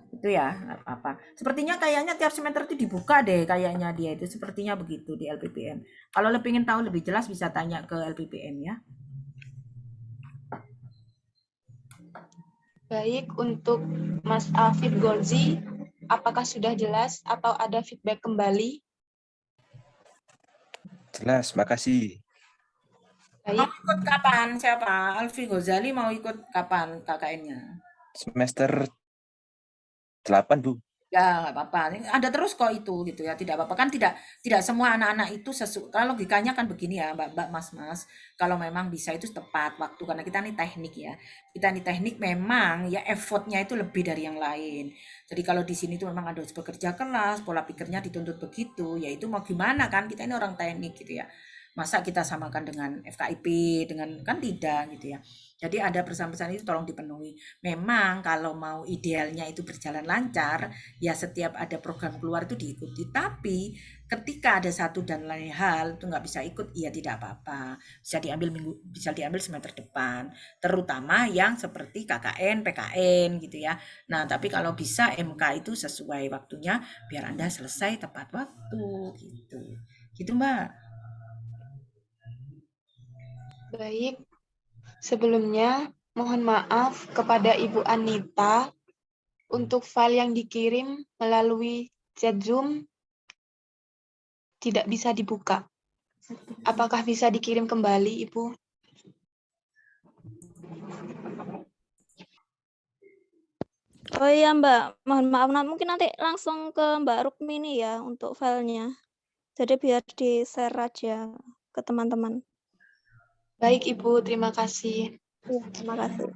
Itu ya, nggak apa-apa. Sepertinya kayaknya tiap semester itu dibuka deh, kayaknya dia itu sepertinya begitu di LPPM. Kalau lebih ingin tahu lebih jelas bisa tanya ke LPPM ya. Baik, untuk Mas Afif Gozi, apakah sudah jelas atau ada feedback kembali? Jelas, makasih. Mau Baik, ikut kapan? Siapa? Alfi Ghazali mau ikut kapan KKN-nya? Semester 8, Bu. Ya nggak apa-apa. Ada terus kok itu gitu ya. Tidak apa-apa kan tidak semua anak-anak itu kalau logikanya kan begini ya Mbak, Mas. Kalau memang bisa itu tepat waktu karena kita nih teknik ya. Kita nih teknik memang ya effortnya itu lebih dari yang lain. Jadi kalau di sini tuh memang harus bekerja keras, pola pikirnya dituntut begitu. Ya itu mau gimana kan kita ini orang teknik gitu ya. Masa kita samakan dengan FKIP dengan kan tidak gitu ya. Jadi ada pesan-pesan itu tolong dipenuhi. Memang kalau mau idealnya itu berjalan lancar, ya setiap ada program keluar itu diikuti. Tapi ketika ada satu dan lain hal itu nggak bisa ikut, ya tidak apa-apa. Bisa diambil semester depan. Terutama yang seperti KKN, PKN gitu ya. Nah, tapi kalau bisa MK itu sesuai waktunya biar Anda selesai tepat waktu gitu. Gitu, Mbak. baik. Sebelumnya, mohon maaf kepada Ibu Anita untuk file yang dikirim melalui chat Zoom tidak bisa dibuka. Apakah bisa dikirim kembali, Ibu? Oh iya Mbak, mohon maaf mungkin nanti langsung ke Mbak Rukmini ya untuk filenya. Jadi biar di-share aja ke teman-teman. Baik, Ibu. Terima kasih. Iya, terima kasih.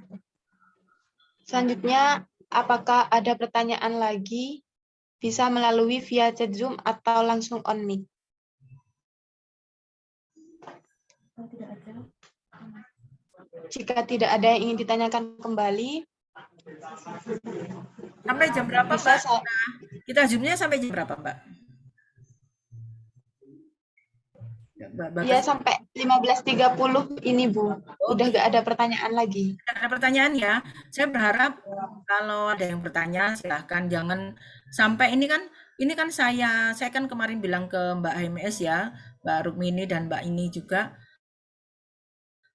Selanjutnya, apakah ada pertanyaan lagi? Bisa melalui via chat Zoom atau langsung on mic. Jika tidak ada yang ingin ditanyakan kembali, Sampai jam berapa, bisa Mbak? Kita Zoom-nya sampai jam berapa, Mbak? ya sampai 15.30 ini, Bu. Udah nggak ada pertanyaan lagi. Ada pertanyaan ya. Saya berharap kalau ada yang bertanya silahkan jangan sampai ini kan saya kan kemarin bilang ke Mbak HMS ya, Mbak Rukmini dan Mbak ini juga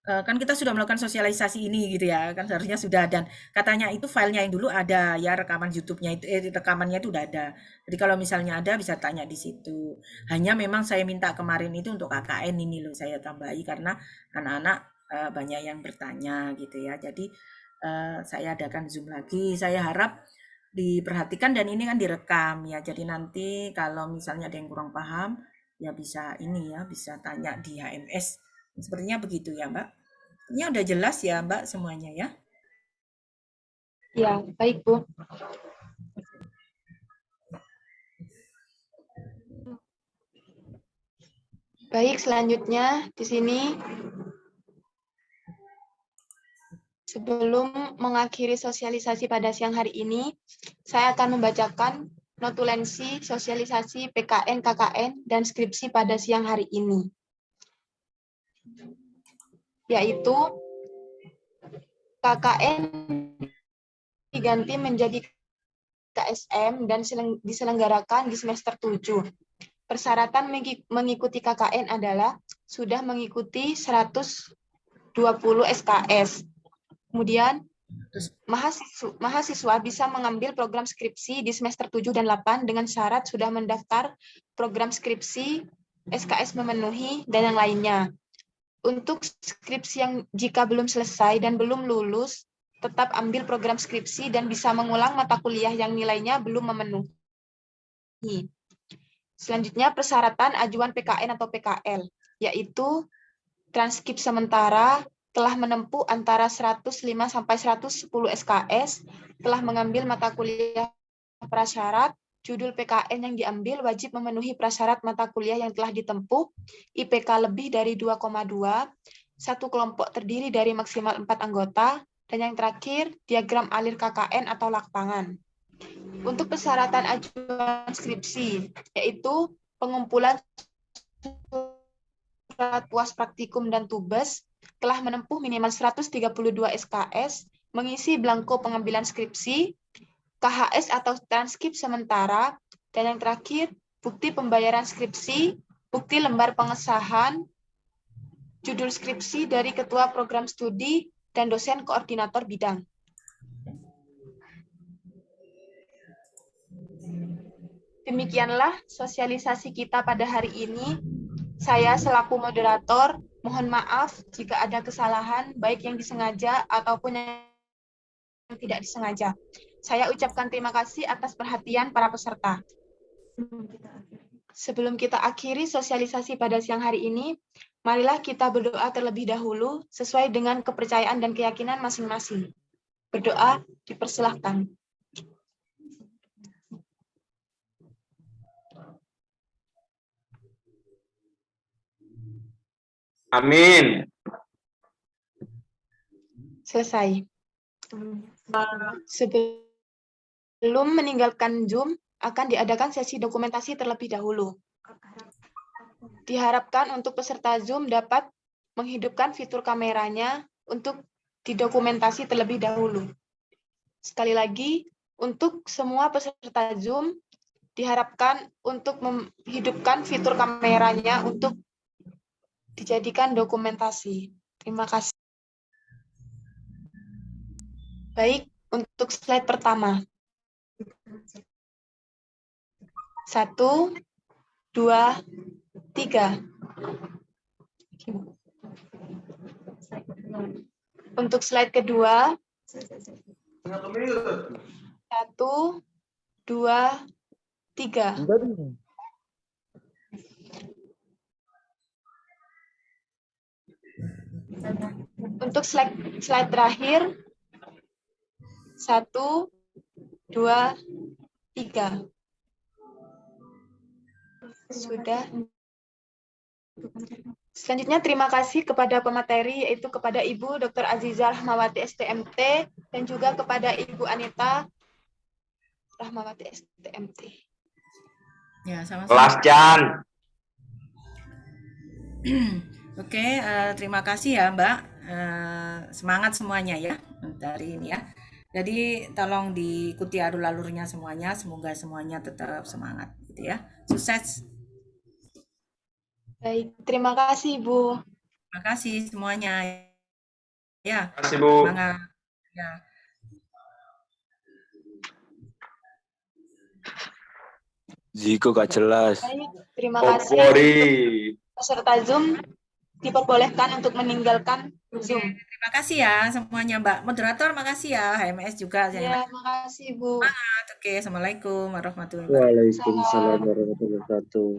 kan kita sudah melakukan sosialisasi ini gitu ya, kan seharusnya sudah dan katanya itu filenya yang dulu ada ya rekaman YouTube-nya itu rekamannya itu udah ada. Jadi kalau misalnya ada bisa tanya di situ. Hanya memang saya minta kemarin itu untuk KKN ini loh saya tambahi karena anak-anak banyak yang bertanya gitu ya. Jadi saya adakan Zoom lagi. Saya harap diperhatikan dan ini kan direkam ya. Jadi nanti kalau misalnya ada yang kurang paham ya bisa ini ya, bisa tanya di HMS. Sepertinya begitu ya, Mbak. Ini udah jelas ya, Mbak, semuanya ya? Ya, baik, Bu. Baik, selanjutnya di sini sebelum mengakhiri sosialisasi pada siang hari ini, saya akan membacakan notulensi sosialisasi PKN, KKN, dan skripsi pada siang hari ini. Yaitu KKN diganti menjadi KSM dan diselenggarakan di semester 7. Persyaratan mengikuti KKN adalah sudah mengikuti 120 SKS. Kemudian mahasiswa bisa mengambil program skripsi di semester 7 dan 8 dengan syarat sudah mendaftar program skripsi, SKS memenuhi, dan yang lainnya. Untuk skripsi yang jika belum selesai dan belum lulus, tetap ambil program skripsi dan bisa mengulang mata kuliah yang nilainya belum memenuhi. Selanjutnya, persyaratan ajuan PKN atau PKL, yaitu transkrip sementara, telah menempuh antara 105 sampai 110 SKS, telah mengambil mata kuliah prasyarat, judul PKN yang diambil wajib memenuhi prasyarat mata kuliah yang telah ditempuh, IPK lebih dari 2,2, satu kelompok terdiri dari maksimal 4 anggota, dan yang terakhir, diagram alir KKN atau lapangan. Untuk persyaratan ajuan skripsi, yaitu pengumpulan surat puas praktikum dan tugas, telah menempuh minimal 132 SKS, mengisi belangko pengambilan skripsi, KHS atau transkrip sementara, dan yang terakhir, bukti pembayaran skripsi, bukti lembar pengesahan, judul skripsi dari ketua program studi, dan dosen koordinator bidang. Demikianlah sosialisasi kita pada hari ini. Saya selaku moderator, mohon maaf jika ada kesalahan, baik yang disengaja ataupun yang tidak disengaja. Saya ucapkan terima kasih atas perhatian para peserta. Sebelum kita akhiri sosialisasi pada siang hari ini, marilah kita berdoa terlebih dahulu sesuai dengan kepercayaan dan keyakinan masing-masing. Berdoa dipersilahkan. Amin. Selesai. Sebelum meninggalkan Zoom, akan diadakan sesi dokumentasi terlebih dahulu. Diharapkan untuk peserta Zoom dapat menghidupkan fitur kameranya untuk didokumentasi terlebih dahulu. Sekali lagi, untuk semua peserta Zoom, diharapkan untuk menghidupkan fitur kameranya untuk dijadikan dokumentasi. Terima kasih. Baik, untuk slide pertama. 1, 2, 3. Untuk slide kedua. 1, 2, 3. Untuk slide terakhir. 1, 2, 3. Sudah. Selanjutnya terima kasih kepada pemateri, yaitu kepada Ibu Dr. Azizah Rahmawati STMT dan juga kepada Ibu Anita Rahmawati STMT. Ya, sama-sama. Kelas Jan. Oke, terima kasih ya Mbak. Semangat semuanya ya dari ini ya. Jadi tolong diikuti alur-alurnya semuanya, semoga semuanya tetap semangat gitu ya. Sukses. Baik, terima kasih Bu. Terima kasih semuanya. Ya. Terima kasih Bu. Semangat. Ya. Ziko gak jelas. Baik, terima kasih. Peserta Zoom diperbolehkan untuk meninggalkan Zoom. Terima kasih ya semuanya Mbak Moderator, makasih ya HMS juga. Ya, makasih Bu. Semangat. Oke, Assalamualaikum warahmatullahi wabarakatuh. Waalaikumsalam warahmatullahi wabarakatuh.